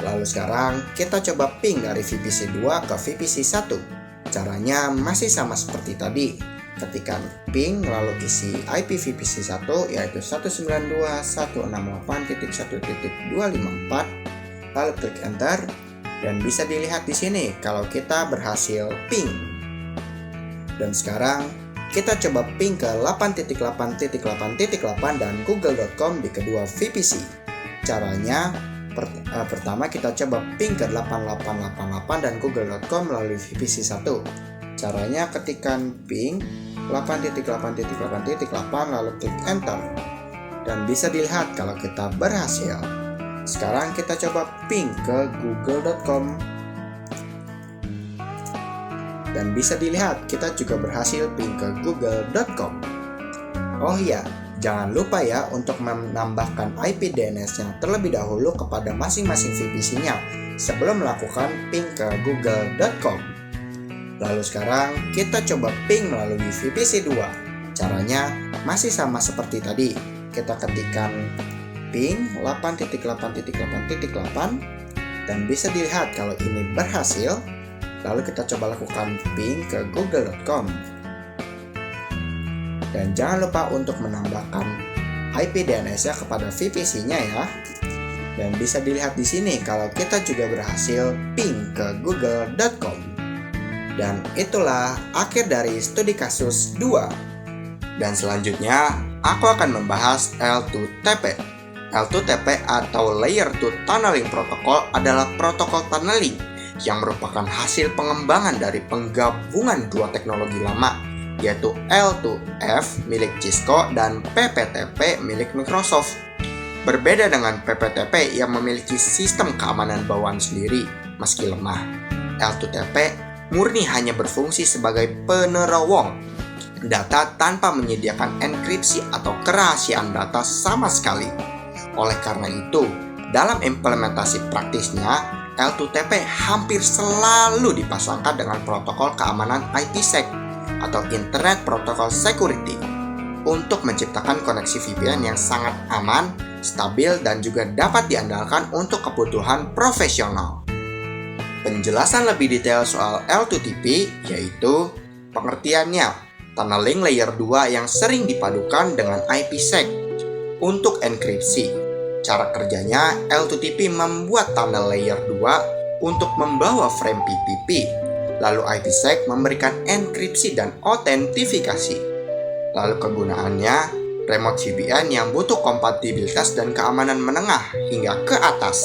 Lalu sekarang kita coba ping dari VPC 2 ke VPC 1. Caranya masih sama seperti tadi. Ketikkan ping lalu isi IP VPC 1 yaitu 192.168.1.254, lalu klik enter. Dan bisa dilihat di sini kalau kita berhasil ping. Dan sekarang kita coba ping ke 8.8.8.8 dan google.com di kedua VPC. Caranya pertama kita coba ping ke 8888 dan google.com melalui VPC 1. Caranya ketikkan ping 8.8.8.8 lalu klik enter. Dan bisa dilihat kalau kita berhasil. Sekarang kita coba ping ke google.com. Dan bisa dilihat kita juga berhasil ping ke google.com. Oh iya, jangan lupa ya untuk menambahkan IP DNS-nya terlebih dahulu kepada masing-masing VPC-nya sebelum melakukan ping ke google.com. Lalu sekarang kita coba ping melalui VPC 2. Caranya masih sama seperti tadi. Kita ketikkan ping 8.8.8.8 dan bisa dilihat kalau ini berhasil. Lalu kita coba lakukan ping ke google.com. Dan jangan lupa untuk menambahkan IP DNS-nya kepada VPC-nya ya. Dan bisa dilihat di sini kalau kita juga berhasil ping ke google.com. Dan itulah akhir dari studi kasus 2. Dan selanjutnya aku akan membahas L2TP. L2TP atau Layer 2 Tunneling Protocol adalah protokol tunneling yang merupakan hasil pengembangan dari penggabungan dua teknologi lama, yaitu L2F milik Cisco dan PPTP milik Microsoft. Berbeda dengan PPTP yang memiliki sistem keamanan bawaan sendiri, meski lemah, L2TP murni hanya berfungsi sebagai penerowong data tanpa menyediakan enkripsi atau kerahasiaan data sama sekali. Oleh karena itu, dalam implementasi praktisnya, L2TP hampir selalu dipasangkan dengan protokol keamanan IPsec atau Internet Protocol Security untuk menciptakan koneksi VPN yang sangat aman, stabil, dan juga dapat diandalkan untuk kebutuhan profesional. Penjelasan lebih detail soal L2TP yaitu pengertiannya, tunneling layer 2 yang sering dipadukan dengan IPsec untuk enkripsi. Cara kerjanya, L2TP membuat tunnel layer 2 untuk membawa frame PPP, lalu IPsec memberikan enkripsi dan autentifikasi. Lalu kegunaannya, remote VPN yang butuh kompatibilitas dan keamanan menengah hingga ke atas.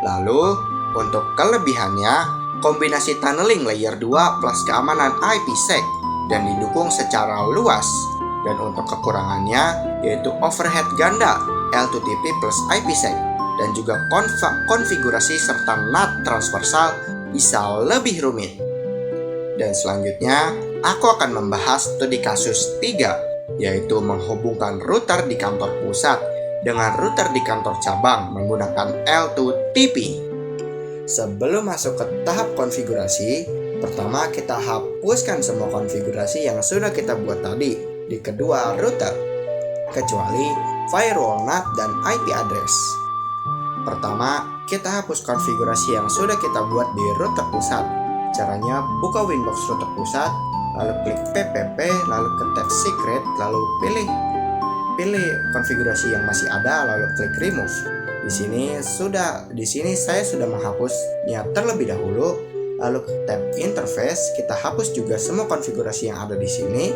Lalu, untuk kelebihannya, kombinasi tunneling layer 2 plus keamanan IPsec dan didukung secara luas. Dan untuk kekurangannya, yaitu overhead ganda L2TP plus IPsec dan juga konfigurasi serta NAT transversal bisa lebih rumit. Dan selanjutnya, aku akan membahas studi kasus 3, yaitu menghubungkan router di kantor pusat dengan router di kantor cabang menggunakan L2TP. Sebelum masuk ke tahap konfigurasi, pertama kita hapuskan semua konfigurasi yang sudah kita buat tadi di kedua router, kecuali firewall NAT dan IP address. Pertama, kita hapus konfigurasi yang sudah kita buat di router pusat. Caranya, buka Winbox router pusat, lalu klik PPP, lalu ketik secret, lalu pilih konfigurasi yang masih ada, lalu klik remove. Di sini saya sudah menghapusnya terlebih dahulu. Lalu tab interface, kita hapus juga semua konfigurasi yang ada di sini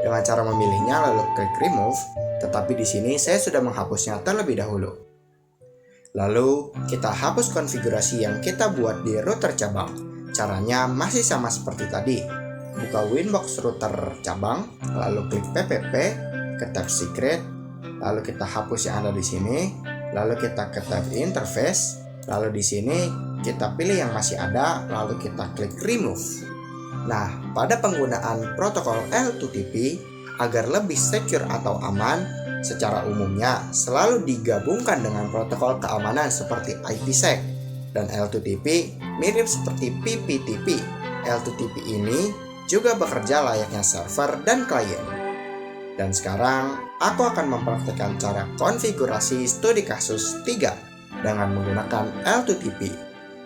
dengan cara memilihnya, lalu klik remove. Tetapi di sini saya sudah menghapusnya terlebih dahulu. Lalu kita hapus konfigurasi yang kita buat di router cabang. Caranya masih sama seperti tadi. Buka Winbox router cabang, lalu klik PPP, ke tab secret, lalu kita hapus yang ada di sini. Lalu kita ke tab interface, lalu di sini kita pilih yang masih ada, lalu kita klik remove. Nah, pada penggunaan protokol L2TP agar lebih secure atau aman, secara umumnya selalu digabungkan dengan protokol keamanan seperti IPsec dan L2TP mirip seperti PPTP. L2TP ini juga bekerja layaknya server dan klien. Dan sekarang, aku akan mempraktikkan cara konfigurasi studi kasus 3 dengan menggunakan L2TP.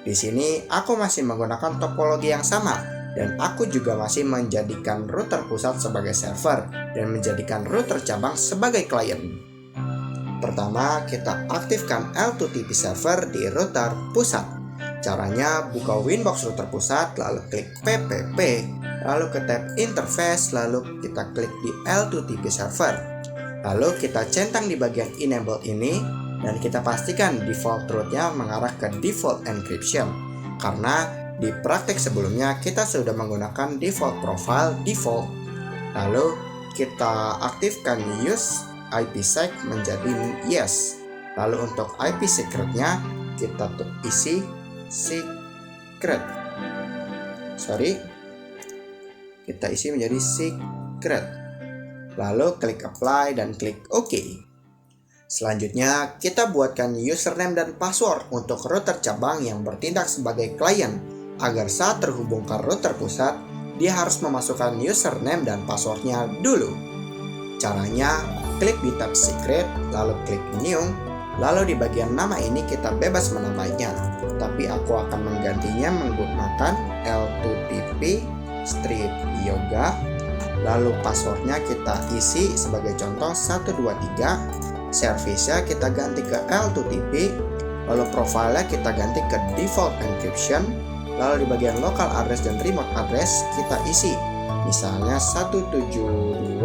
Di sini, aku masih menggunakan topologi yang sama, dan aku juga masih menjadikan router pusat sebagai server dan menjadikan router cabang sebagai klien. Pertama, kita aktifkan L2TP server di router pusat. Caranya, buka Winbox router pusat, lalu klik PPP, lalu ke tab interface, lalu kita klik di L2TP server. Lalu kita centang di bagian enable ini, dan kita pastikan default root-nya mengarah ke default encryption. Karena di praktek sebelumnya kita sudah menggunakan default profile default. Lalu kita aktifkan use IPsec menjadi yes. Lalu untuk IP secret-nya kita isi secret. Kita isi menjadi secret. Lalu klik apply dan klik OK. Selanjutnya, kita buatkan username dan password untuk router cabang yang bertindak sebagai klien. Agar saat terhubung ke router pusat, dia harus memasukkan username dan passwordnya dulu. Caranya, klik di tab secret, lalu klik new. Lalu di bagian nama ini kita bebas menambahnya. Tapi aku akan menggantinya menggunakan L2TP strip yoga. Lalu passwordnya kita isi sebagai contoh 123. Service-nya kita ganti ke L2TP. Lalu profile-nya kita ganti ke default encryption. Lalu di bagian local address dan remote address kita isi misalnya 172.16.1.1,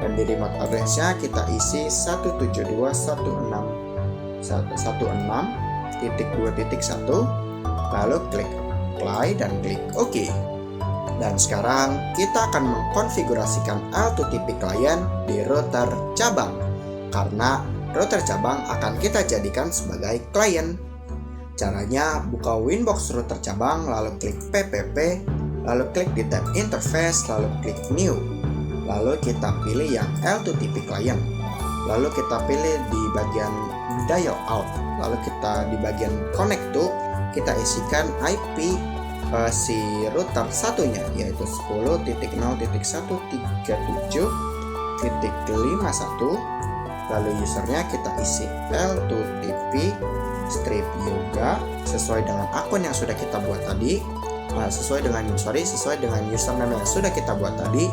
dan di remote address-nya kita isi 172.168.16.2.1, lalu klik apply dan klik OK. Dan sekarang kita akan mengkonfigurasikan L2TP client di router cabang, karena router cabang akan kita jadikan sebagai klien. Caranya, buka Winbox router cabang, lalu klik PPP, lalu klik di tab interface, lalu klik new. Lalu kita pilih yang L2TP client. Lalu kita pilih di bagian dial out. Lalu kita di bagian connect to, kita isikan IP si router satunya, yaitu 10.0.137.51. Lalu usernya kita isi L2TP strip yoga sesuai dengan akun yang sudah kita buat tadi, sesuai dengan username yang sudah kita buat tadi.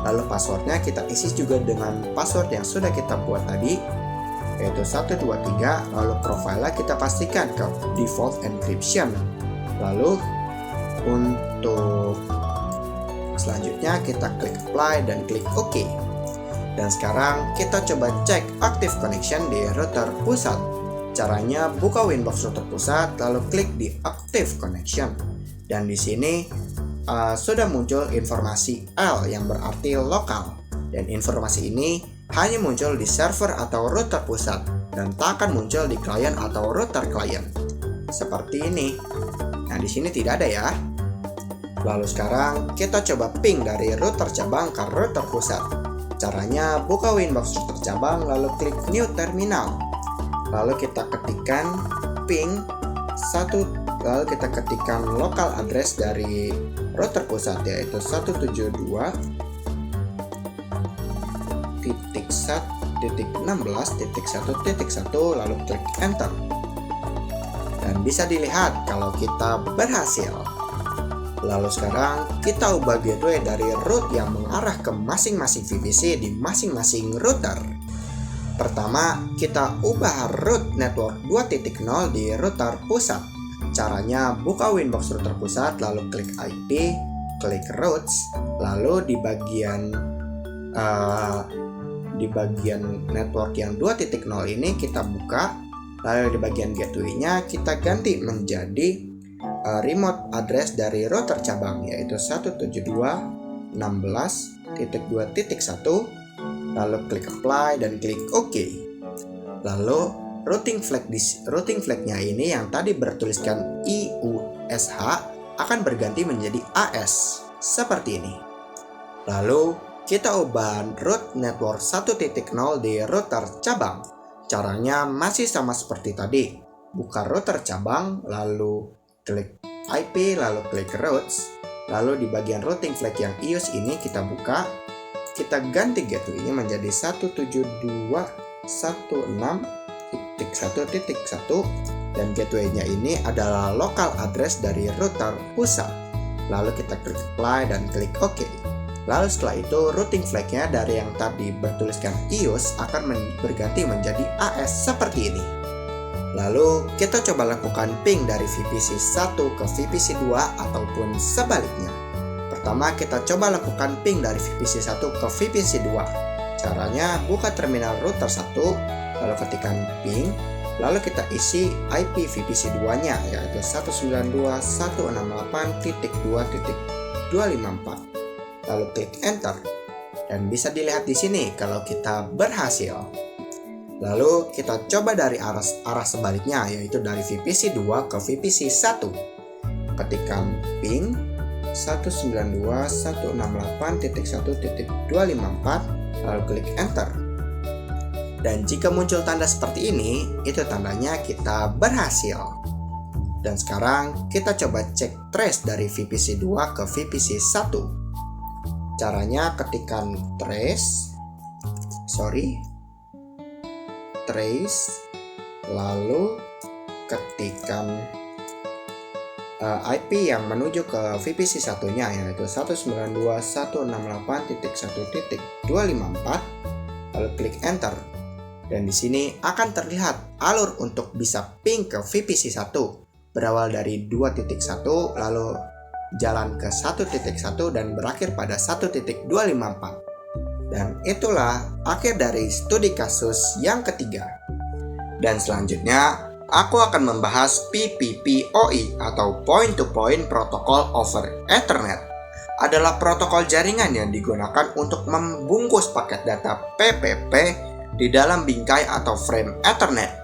Lalu passwordnya kita isi juga dengan password yang sudah kita buat tadi, yaitu 123. Lalu profile kita pastikan ke default encryption. Lalu untuk selanjutnya kita klik apply dan klik OK. Dan sekarang kita coba cek active connection di router pusat. Caranya, buka Winbox router pusat, lalu klik di active connection. Dan di sini sudah muncul informasi L yang berarti lokal. Dan informasi ini hanya muncul di server atau router pusat dan tak akan muncul di klien atau router klien. Seperti ini. Nah, di sini tidak ada ya. Lalu sekarang kita coba ping dari router cabang ke router pusat. Caranya, buka Winbox router cabang, lalu klik new terminal. Lalu kita ketikkan ping 1, lalu kita ketikkan local address dari router pusat, yaitu 172.1.1. 1.16.1.1 lalu klik enter. Dan bisa dilihat kalau kita berhasil. Lalu sekarang kita ubah gateway dari root yang mengarah ke masing-masing VPC di masing-masing router. Pertama, kita ubah root network 2.0 di router pusat. Caranya buka Winbox router pusat, lalu klik IP, klik routes, lalu di bagian network yang 2.0 ini kita buka, lalu di bagian gateway-nya kita ganti menjadi remote address dari router cabang, yaitu 172.16.2.1, lalu klik apply dan klik OK. Lalu routing flag-nya ini yang tadi bertuliskan IUSH akan berganti menjadi AS seperti ini. Lalu kita ubah root network 1.0 di router cabang. Caranya masih sama seperti tadi. Buka router cabang, lalu klik IP, lalu klik routes. Lalu di bagian routing flag yang ius ini kita buka. Kita ganti gateway-nya menjadi 172.16.1.1 dan gateway-nya ini adalah local address dari router pusat. Lalu kita klik apply dan klik OK. Lalu setelah itu routing flag-nya dari yang tadi bertuliskan ius akan berganti menjadi AS seperti ini. Lalu kita coba lakukan ping dari VPC 1 ke VPC 2 ataupun sebaliknya. Pertama kita coba lakukan ping dari VPC 1 ke VPC 2. Caranya buka terminal router 1, lalu ketikkan ping, lalu kita isi IP VPC 2-nya yaitu 192.168.2.254. Lalu klik enter. Dan bisa dilihat di sini kalau kita berhasil. Lalu kita coba dari arah sebaliknya yaitu dari VPC 2 ke VPC 1. Ketikkan ping 192.168.1.254 lalu klik enter. Dan jika muncul tanda seperti ini, itu tandanya kita berhasil. Dan sekarang kita coba cek trace dari VPC 2 ke VPC 1. Caranya ketikkan trace lalu ketikkan IP yang menuju ke VPC 1-nya yaitu 192.168.1.254 lalu klik enter. Dan di sini akan terlihat alur untuk bisa ping ke VPC 1 berawal dari 2.1 lalu jalan ke 1.1 dan berakhir pada 1.254. Dan itulah akhir dari studi kasus yang ketiga. Dan selanjutnya aku akan membahas PPPoE atau Point to Point Protocol over Ethernet. Adalah protokol jaringan yang digunakan untuk membungkus paket data PPP di dalam bingkai atau frame Ethernet.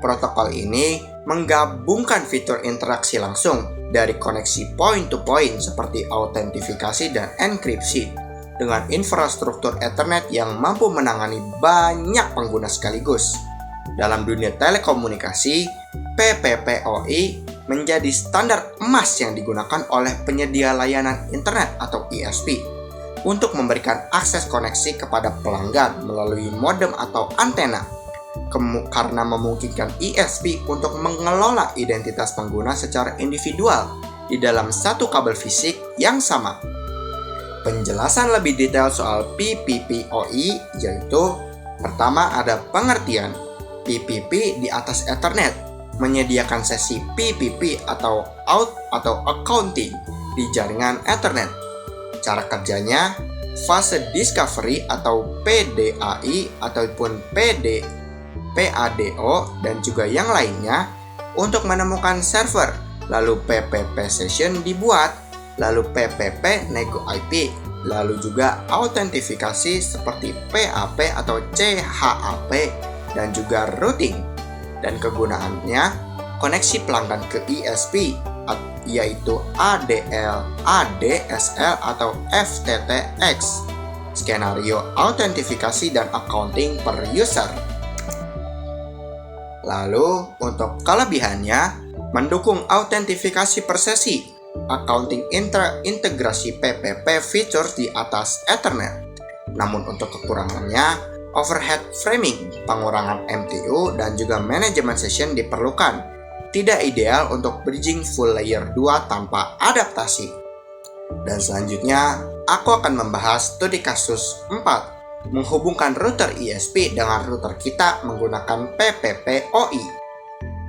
Protokol ini menggabungkan fitur interaksi langsung dari koneksi point to point seperti autentifikasi dan enkripsi dengan infrastruktur Ethernet yang mampu menangani banyak pengguna sekaligus. Dalam dunia telekomunikasi, PPPoE menjadi standar emas yang digunakan oleh penyedia layanan internet atau ISP untuk memberikan akses koneksi kepada pelanggan melalui modem atau antena, karena memungkinkan ISP untuk mengelola identitas pengguna secara individual di dalam satu kabel fisik yang sama. Penjelasan lebih detail soal PPPoE yaitu pertama ada pengertian. PPP di atas Ethernet menyediakan sesi PPP atau accounting di jaringan Ethernet. Cara kerjanya, fase discovery atau PDAI ataupun PADO dan juga yang lainnya untuk menemukan server. Lalu PPP session dibuat, lalu PPP nego IP, lalu juga autentifikasi seperti PAP atau CHAP dan juga routing. Dan kegunaannya koneksi pelanggan ke ISP yaitu ADL, ADSL atau FTTX, skenario autentifikasi dan accounting per user. Lalu untuk kelebihannya mendukung autentifikasi per sesi, accounting integrasi PPP features di atas Ethernet. Namun untuk kekurangannya, overhead framing, pengurangan MTU, dan juga manajemen session diperlukan. Tidak ideal untuk bridging full layer 2 tanpa adaptasi. Dan selanjutnya, aku akan membahas studi kasus 4, menghubungkan router ISP dengan router kita menggunakan PPPoE.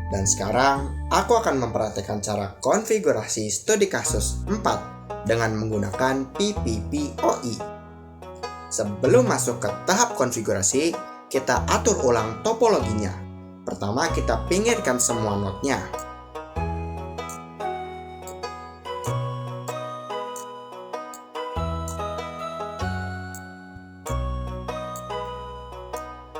Dan sekarang, aku akan memperhatikan cara konfigurasi studi kasus 4 dengan menggunakan PPPoE. Sebelum masuk ke tahap konfigurasi, kita atur ulang topologinya. Pertama, kita pinggirkan semua node-nya.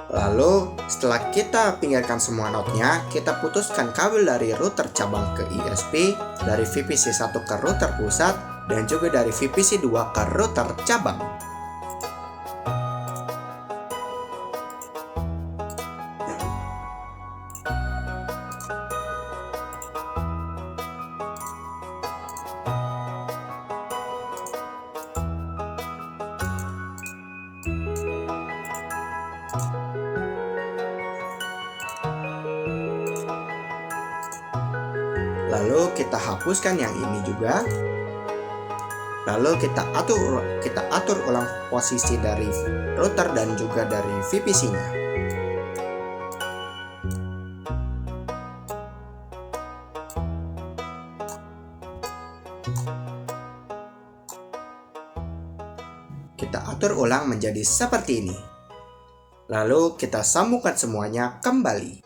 Lalu, setelah kita pinggirkan semua node-nya, kita putuskan kabel dari router cabang ke ISP, dari VPC 1 ke router pusat, dan juga dari VPC 2 ke router cabang. Lalu kita hapuskan yang ini juga. Lalu kita atur ulang posisi dari router dan juga dari VPC-nya. Kita atur ulang menjadi seperti ini. Lalu kita sambungkan semuanya kembali.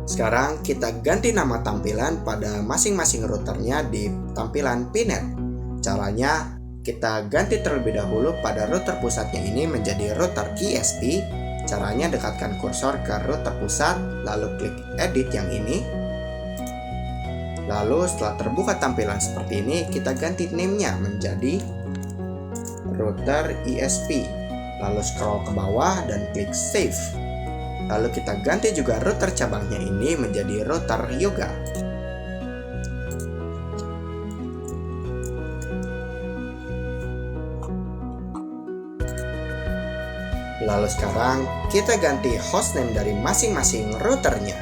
Sekarang kita ganti nama tampilan pada masing-masing routernya di tampilan PNet. Caranya, kita ganti terlebih dahulu pada router pusatnya ini menjadi router ISP. Caranya, dekatkan kursor ke router pusat, lalu klik edit yang ini. Lalu setelah terbuka tampilan seperti ini, kita ganti name-nya menjadi router ISP. Lalu scroll ke bawah dan klik save. Lalu kita ganti juga router cabangnya ini menjadi router Yoga. Lalu sekarang kita ganti hostname dari masing-masing routernya.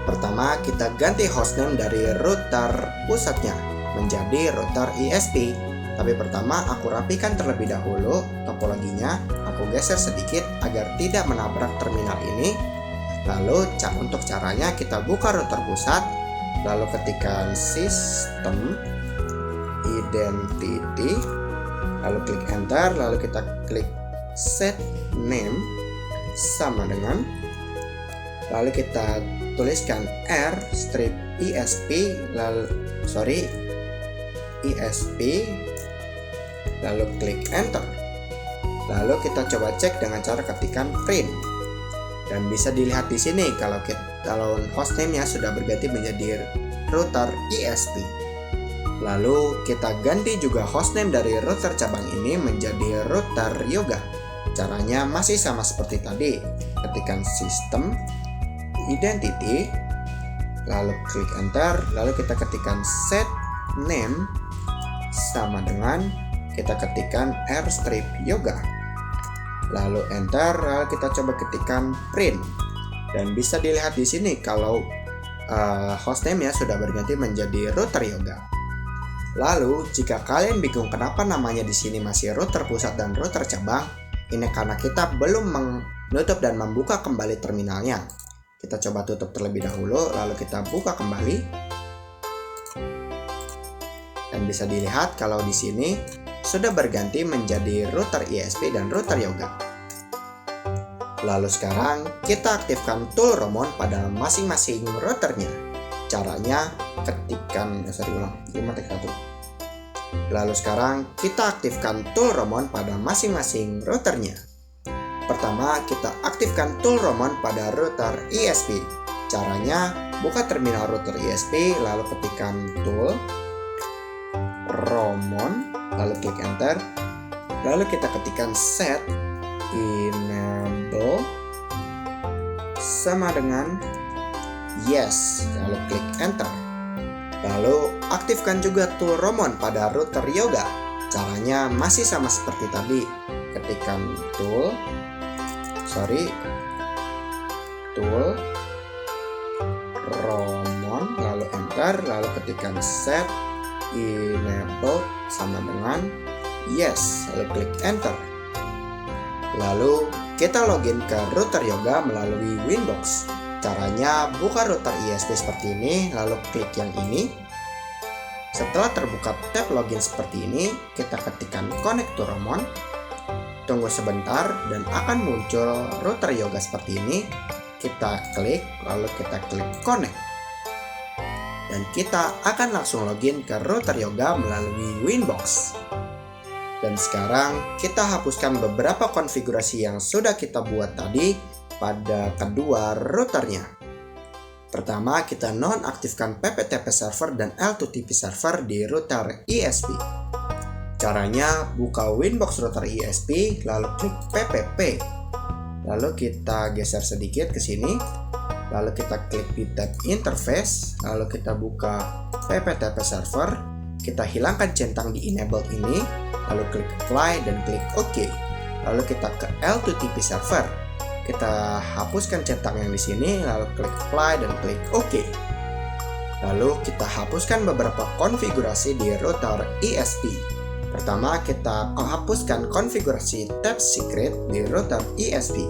Pertama, kita ganti hostname dari router pusatnya menjadi router ISP. Tapi pertama aku rapikan terlebih dahulu topologinya, aku geser sedikit agar tidak menabrak terminal ini. Lalu untuk caranya kita buka router pusat, lalu ketikkan sistem identity, lalu klik enter, lalu kita klik set name sama dengan, lalu kita tuliskan r/isp, ISP, lalu klik enter. Lalu kita coba cek dengan cara ketikkan print. Dan bisa dilihat di sini kalau hostname-nya sudah berganti menjadi router ISP. Lalu kita ganti juga hostname dari router cabang ini menjadi router Yoga. Caranya masih sama seperti tadi. Ketikkan sistem identity, lalu klik enter, lalu kita ketikkan set name sama dengan, kita ketikkan r/yoga, lalu enter, lalu kita coba ketikkan print. Dan bisa dilihat di sini kalau hostname-nya sudah berganti menjadi router Yoga. Lalu jika kalian bingung kenapa namanya di sini masih router pusat dan router cabang, ini karena kita belum menutup dan membuka kembali terminalnya. Kita coba tutup terlebih dahulu, lalu kita buka kembali. Dan bisa dilihat kalau di sini sudah berganti menjadi router ISP dan router Yoga. Lalu sekarang kita aktifkan tool Roamon pada masing-masing routernya. Caranya ketikkan, Lalu sekarang kita aktifkan tool Roamon pada masing-masing routernya. Pertama, kita aktifkan tool Roamon pada router ISP. Caranya, buka terminal router ISP, lalu ketikkan tool Roamon, lalu klik enter. Lalu kita ketikkan set enable sama dengan Yes, lalu klik enter. Lalu aktifkan juga tool Romon pada router Yoga. Caranya masih sama seperti tadi. Ketikkan tool Romon, lalu enter, lalu ketikkan set enable sama dengan yes, lalu klik enter. Lalu kita login ke router Yoga melalui Winbox. Caranya buka router ISP seperti ini, lalu klik yang ini. Setelah terbuka tab login seperti ini, kita ketikkan connect to Romon. Tunggu sebentar dan akan muncul router Yoga seperti ini. Kita klik, lalu kita klik connect. Dan kita akan langsung login ke router Yoga melalui Winbox. Dan sekarang kita hapuskan beberapa konfigurasi yang sudah kita buat tadi pada kedua routernya. Pertama, kita nonaktifkan PPTP server dan L2TP server di router ISP. Caranya buka Winbox router ISP, lalu klik PPP. Lalu kita geser sedikit ke sini. Lalu kita klik di tab interface, lalu kita buka PPTP server. Kita hilangkan centang di enable ini, lalu klik apply dan klik OK. Lalu kita ke L2TP server. Kita hapuskan centang yang di sini, lalu klik apply dan klik OK. Lalu kita hapuskan beberapa konfigurasi di router ISP. Pertama, kita hapuskan konfigurasi tab secret di router ISP.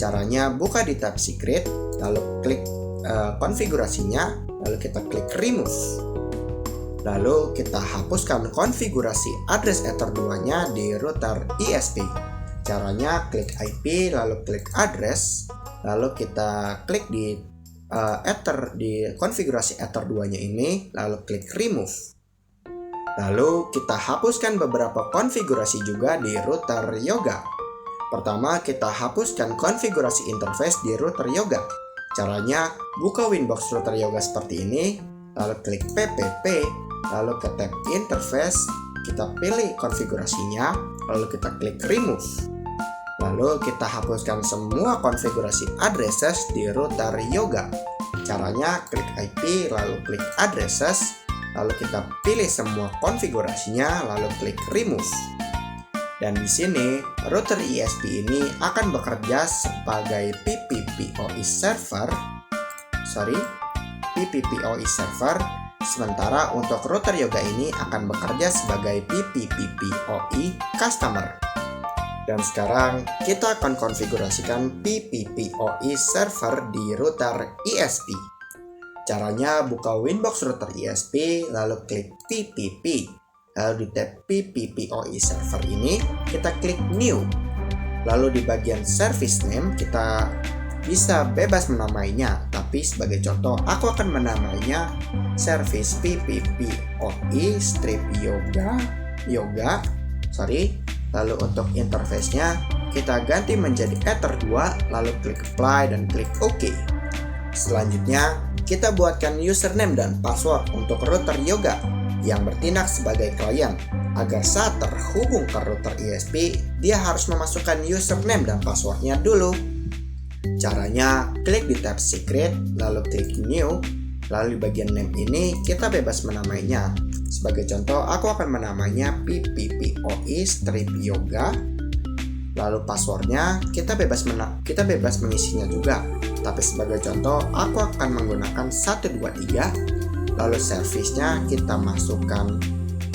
Caranya buka di tab secret, lalu klik konfigurasinya, lalu kita klik remove. Lalu kita hapuskan konfigurasi address ether 2-nya di router ISP. Caranya klik IP, lalu klik address, lalu kita klik di konfigurasi ether 2-nya ini, lalu klik remove. Lalu kita hapuskan beberapa konfigurasi juga di router Yoga. Pertama, kita hapuskan konfigurasi interface di router Yoga. Caranya buka Winbox router Yoga seperti ini, lalu klik PPP, lalu ke tab interface, kita pilih konfigurasinya, lalu kita klik remove. Lalu kita hapuskan semua konfigurasi addresses di router Yoga. Caranya klik IP, lalu klik addresses, lalu kita pilih semua konfigurasinya, lalu klik remove. Dan di sini router ISP ini akan bekerja sebagai PPPoE server. Sementara untuk router Yoga ini akan bekerja sebagai PPPoE customer. Dan sekarang kita akan konfigurasikan PPPoE server di router ISP. Caranya buka Winbox router ISP, lalu klik PPP. Lalu di tab PPPoE server ini, kita klik new. Lalu di bagian service name, kita bisa bebas menamainya. Tapi sebagai contoh, aku akan menamainya service PPPoE strip yoga. Lalu untuk interface-nya, kita ganti menjadi ether 2, lalu klik apply dan klik OK. Selanjutnya, kita buatkan username dan password untuk router Yoga yang bertindak sebagai klien. Agar saat terhubung ke router ISP, dia harus memasukkan username dan passwordnya dulu. Caranya, klik di tab secret, lalu klik new, lalu di bagian name ini kita bebas menamainya. Sebagai contoh, aku akan menamainya PPPoE strip yoga. Lalu passwordnya kita bebas mengisinya juga. Tapi sebagai contoh, aku akan menggunakan 123. Lalu service-nya kita masukkan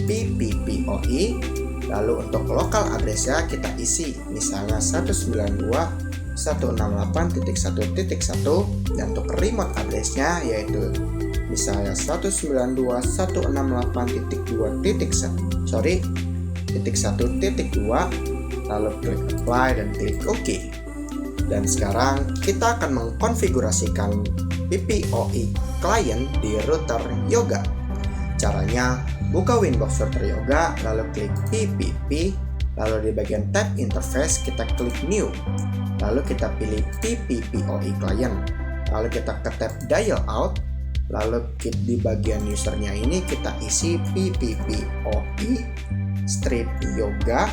PPPoE. Lalu untuk lokal address-nya kita isi misalnya 192.168.1.1 dan untuk remote address-nya yaitu misalnya 192.168.1.2, lalu klik apply dan klik OK. Dan sekarang kita akan mengkonfigurasikan PPoE client di router Yoga. Caranya buka Winbox router Yoga, lalu klik PPP, lalu di bagian tab interface kita klik new, lalu kita pilih PPPoE client, lalu kita ke tab dial out. Lalu di bagian usernya ini kita isi PPPoE strip yoga.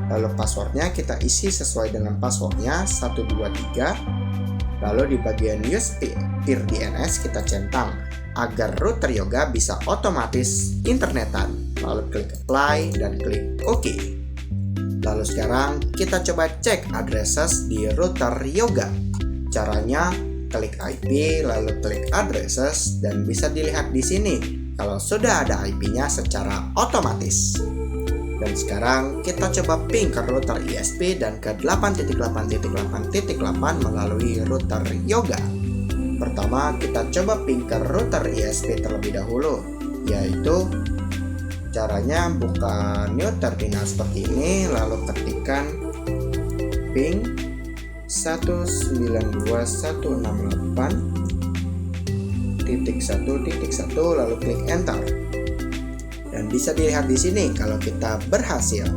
Lalu passwordnya kita isi sesuai dengan passwordnya 123. Lalu di bagian Use Peer DNS kita centang agar router Yoga bisa otomatis internetan. Lalu klik Apply dan klik OK. Lalu sekarang kita coba cek addresses di router Yoga. Caranya klik IP lalu klik addresses dan bisa dilihat di sini kalau sudah ada IP-nya secara otomatis. Dan sekarang kita coba ping ke router ISP dan ke 8.8.8.8 melalui router Yoga. Pertama kita coba ping ke router ISP terlebih dahulu, yaitu caranya buka new terminal seperti ini, lalu ketikkan ping 192.168.1.1 lalu klik enter. Dan bisa dilihat di sini kalau kita berhasil.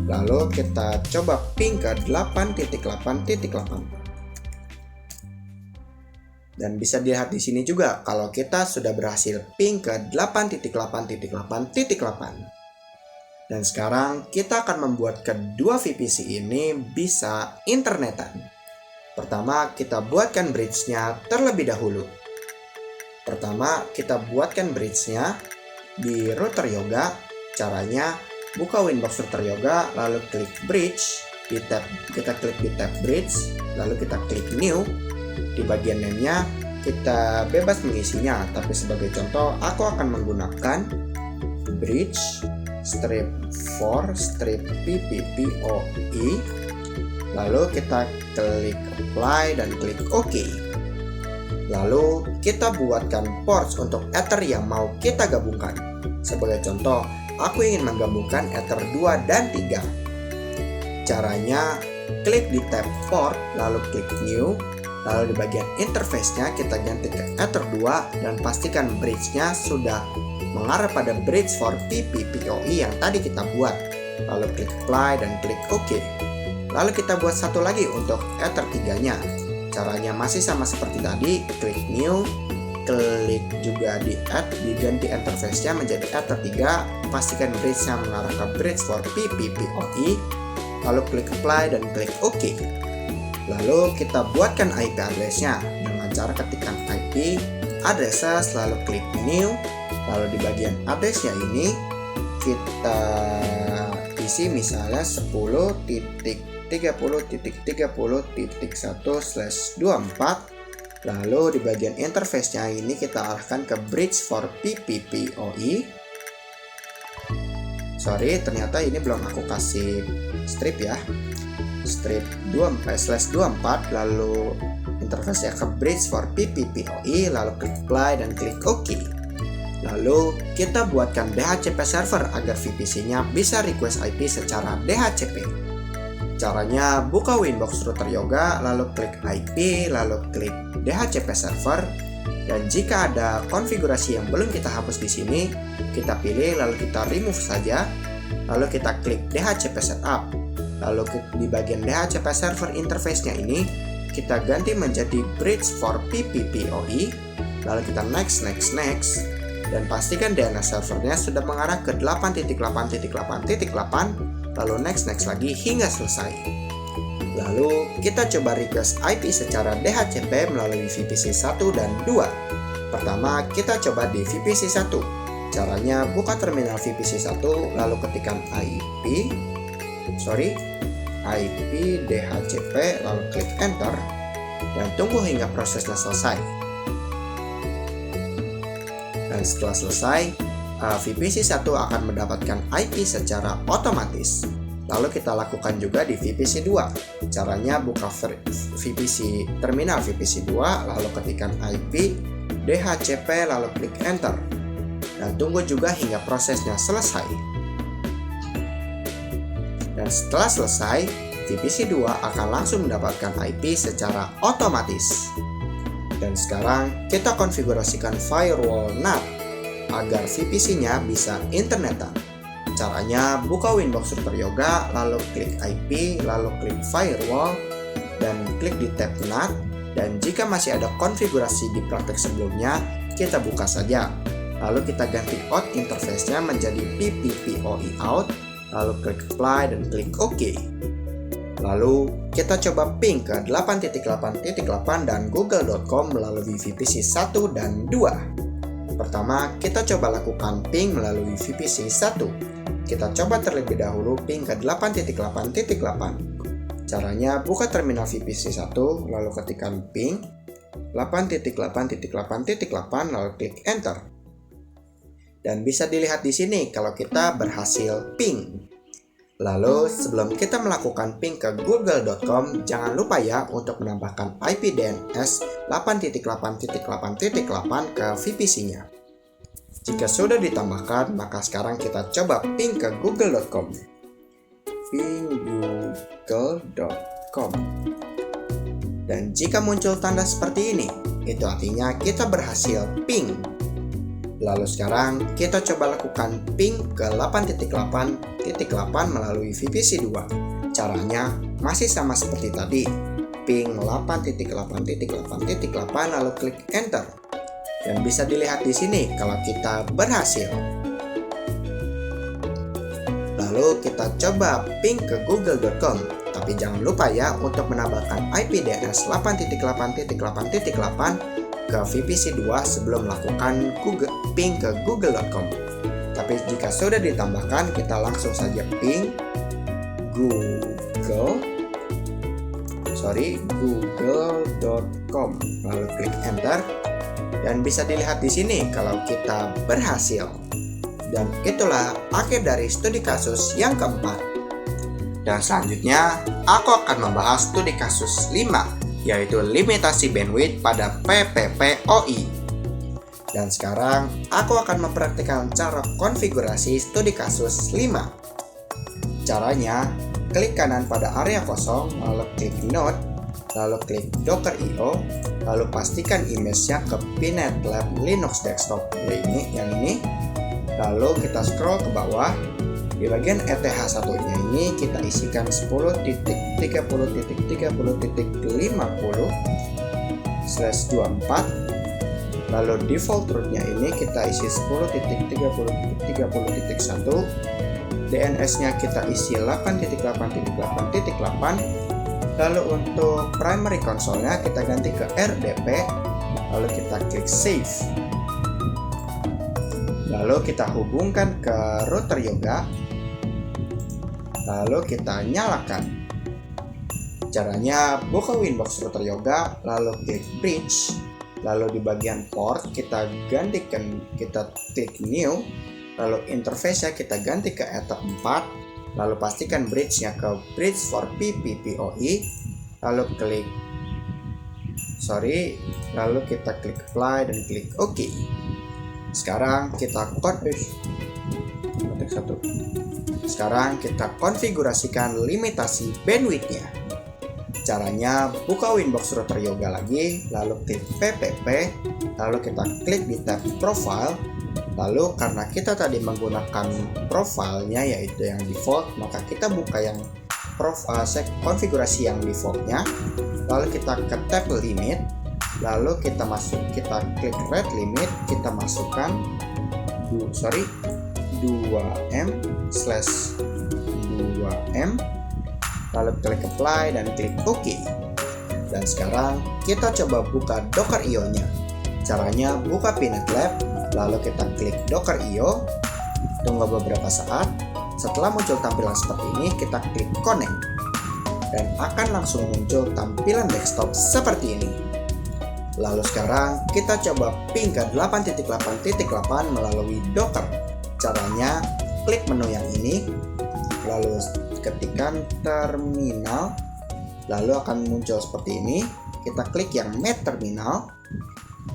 Lalu kita coba ping ke 8.8.8. Dan bisa dilihat di sini juga kalau kita sudah berhasil ping ke 8.8.8.8. Dan sekarang kita akan membuat kedua VPC ini bisa internetan. Pertama, kita buatkan bridge-nya terlebih dahulu. Pertama, kita buatkan bridge-nya di router Yoga. Caranya buka Winbox router Yoga, lalu klik bridge, kita klik di tab bridge, lalu kita klik new. Di bagian name-nya kita bebas mengisinya, tapi sebagai contoh aku akan menggunakan bridge strip for strip PPPoE. Lalu kita klik apply dan klik OK. Lalu kita buatkan ports untuk Ether yang mau kita gabungkan. Sebagai contoh, aku ingin menggabungkan Ether 2 dan 3. Caranya klik di tab port, lalu klik new. Lalu di bagian interface-nya kita ganti ke Ether 2 dan pastikan bridge-nya sudah mengarah pada bridge for PPPoE yang tadi kita buat. Lalu klik apply dan klik OK. Lalu kita buat satu lagi untuk Ether 3-nya. Caranya masih sama seperti tadi, klik new, klik juga di add, diganti interface-nya menjadi Ether 3, pastikan bridge-nya mengarah ke bridge for PPPoE, lalu klik apply dan klik OK. Lalu kita buatkan IP address-nya dengan cara ketikkan IP addresses, lalu klik new, lalu di bagian address-nya ini kita isi misalnya 10.30.30.1/24. Lalu di bagian interface-nya ini kita arahkan ke bridge for PPPoE. Sorry, ternyata ini belum aku kasih strip ya. Strip 24 lalu interface-nya ke bridge for PPPoE, lalu klik apply dan klik OK. Lalu kita buatkan DHCP server agar VPC-nya bisa request IP secara DHCP. Caranya buka Winbox router Yoga, lalu klik IP, lalu klik DHCP server, dan jika ada konfigurasi yang belum kita hapus di sini, kita pilih lalu kita remove saja, lalu kita klik DHCP setup. Lalu di bagian DHCP server interface-nya ini kita ganti menjadi bridge for PPPoE, lalu kita next, dan pastikan DNS servernya sudah mengarah ke 8.8.8.8, lalu next lagi hingga selesai. Lalu kita coba request IP secara DHCP melalui VPC 1 dan 2. Pertama kita coba di VPC 1. Caranya buka terminal VPC 1 lalu ketikkan IP DHCP lalu klik enter dan tunggu hingga prosesnya selesai. Dan setelah selesai, VPC 1 akan mendapatkan IP secara otomatis. Lalu kita lakukan juga di VPC 2. Caranya buka terminal VPC 2 lalu ketikkan IP DHCP lalu klik enter dan tunggu juga hingga prosesnya selesai. Dan setelah selesai, VPC 2 akan langsung mendapatkan IP secara otomatis. Dan sekarang kita konfigurasikan firewall NAT agar VPC-nya bisa internetan. Caranya buka Winbox router Yoga, lalu klik IP, lalu klik firewall, dan klik di tab NAT. Dan jika masih ada konfigurasi di praktek sebelumnya, kita buka saja. Lalu kita ganti out interface-nya menjadi PPPoE out, lalu klik apply dan klik OK. Lalu kita coba ping ke 8.8.8 dan google.com melalui VPC 1 dan 2. Pertama, kita coba lakukan ping melalui VPC 1. Kita coba terlebih dahulu ping ke 8.8.8. Caranya, buka terminal VPC 1, lalu ketikkan ping 8.8.8.8 lalu klik enter. Dan bisa dilihat di sini kalau kita berhasil ping. Lalu sebelum kita melakukan ping ke google.com, jangan lupa ya untuk menambahkan IP DNS 8.8.8.8 ke VPC-nya. Jika sudah ditambahkan, maka sekarang kita coba ping ke google.com. Ping google.com. Dan jika muncul tanda seperti ini, itu artinya kita berhasil ping. Lalu sekarang kita coba lakukan ping ke 8.8.8 melalui VPC 2. Caranya masih sama seperti tadi. Ping 8.8.8.8 lalu klik enter. Dan bisa dilihat di sini kalau kita berhasil. Lalu kita coba ping ke google.com. Tapi jangan lupa ya untuk menambahkan IP DNS 8.8.8.8 ke VPC 2 sebelum melakukan ping ke google.com. Tapi jika sudah ditambahkan, kita langsung saja ping google.com lalu klik enter dan bisa dilihat di sini kalau kita berhasil. Dan itulah akhir dari studi kasus yang keempat. Dan selanjutnya, aku akan membahas studi kasus 5, yaitu limitasi bandwidth pada PPPoE. Dan sekarang, aku akan mempraktikkan cara konfigurasi studi kasus 5. Caranya, klik kanan pada area kosong, lalu klik Node, lalu klik Docker.io, lalu pastikan image-nya ke PNetLab Linux Desktop yang ini. Lalu kita scroll ke bawah. Di bagian ETH1-nya ini kita isikan 10.30.30.50/24. Lalu default root-nya ini kita isi 10.30.30.1. DNS-nya kita isi 8.8.8.8. Lalu untuk primary console-nya kita ganti ke RDP. Lalu kita klik save. Lalu kita hubungkan ke router Yoga. Lalu kita nyalakan. Caranya, buka Winbox router Yoga, lalu klik bridge. Lalu di bagian port kita klik new. Lalu interface-nya kita ganti ke Ether 4. Lalu pastikan bridge-nya ke bridge for PPPoE. Lalu kita klik apply dan klik OK. Sekarang kita konfigurasikan limitasi bandwidth-nya. Caranya, buka Winbox router Yoga lagi, lalu klik PPP, lalu kita klik di tab profile. Lalu karena kita tadi menggunakan profilnya yaitu yang default, maka kita buka yang konfigurasi yang defaultnya. Lalu kita ke tab limit, lalu kita klik red limit, kita masukkan 2M/2M, lalu klik apply dan klik OK. Dan sekarang kita coba buka Docker.io-nya. Caranya, buka PNetLab, lalu kita klik Docker.io, tunggu beberapa saat. Setelah muncul tampilan seperti ini, kita klik connect dan akan langsung muncul tampilan desktop seperti ini. Lalu sekarang kita coba ping ke 8.8.8 melalui Docker. Caranya, klik menu yang ini, lalu ketikkan terminal, lalu akan muncul seperti ini. Kita klik yang Met Terminal.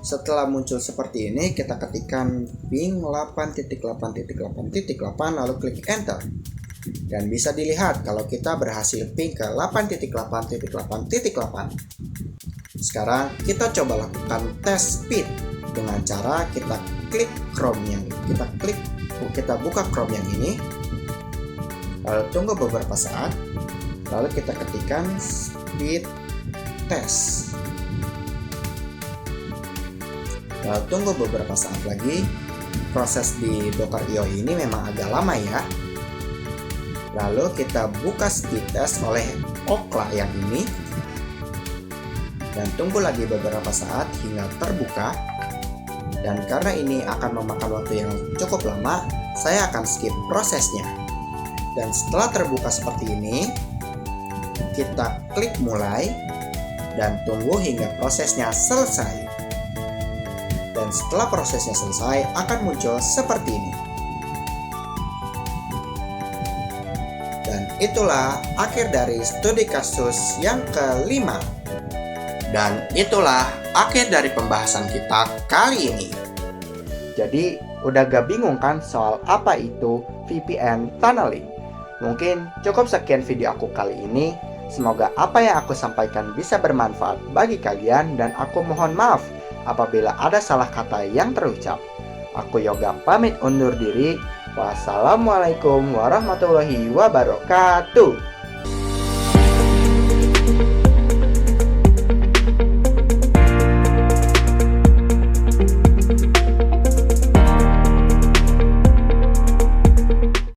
Setelah muncul seperti ini, kita ketikkan ping 8.8.8.8 lalu klik enter. Dan bisa dilihat kalau kita berhasil ping ke 8.8.8.8. Sekarang kita coba lakukan tes speed dengan cara kita klik Chrome kita buka Chrome yang ini. Lalu tunggu beberapa saat. Lalu kita ketikkan speed test. Lalu tunggu beberapa saat lagi. Proses di Docker.io ini memang agak lama ya. Lalu kita buka speed test oleh Okla yang ini. Dan tunggu lagi beberapa saat hingga terbuka. Dan karena ini akan memakan waktu yang cukup lama, saya akan skip prosesnya. Dan setelah terbuka seperti ini, kita klik mulai dan tunggu hingga prosesnya selesai. Dan setelah prosesnya selesai akan muncul seperti ini. Dan itulah akhir dari studi kasus yang kelima. Dan itulah akhir dari pembahasan kita kali ini. Jadi, udah gak bingung kan soal apa itu VPN tunneling? Mungkin cukup sekian video aku kali ini. Semoga apa yang aku sampaikan bisa bermanfaat bagi kalian dan aku mohon maaf apabila ada salah kata yang terucap. Aku Yoga pamit undur diri. Wassalamualaikum warahmatullahi wabarakatuh.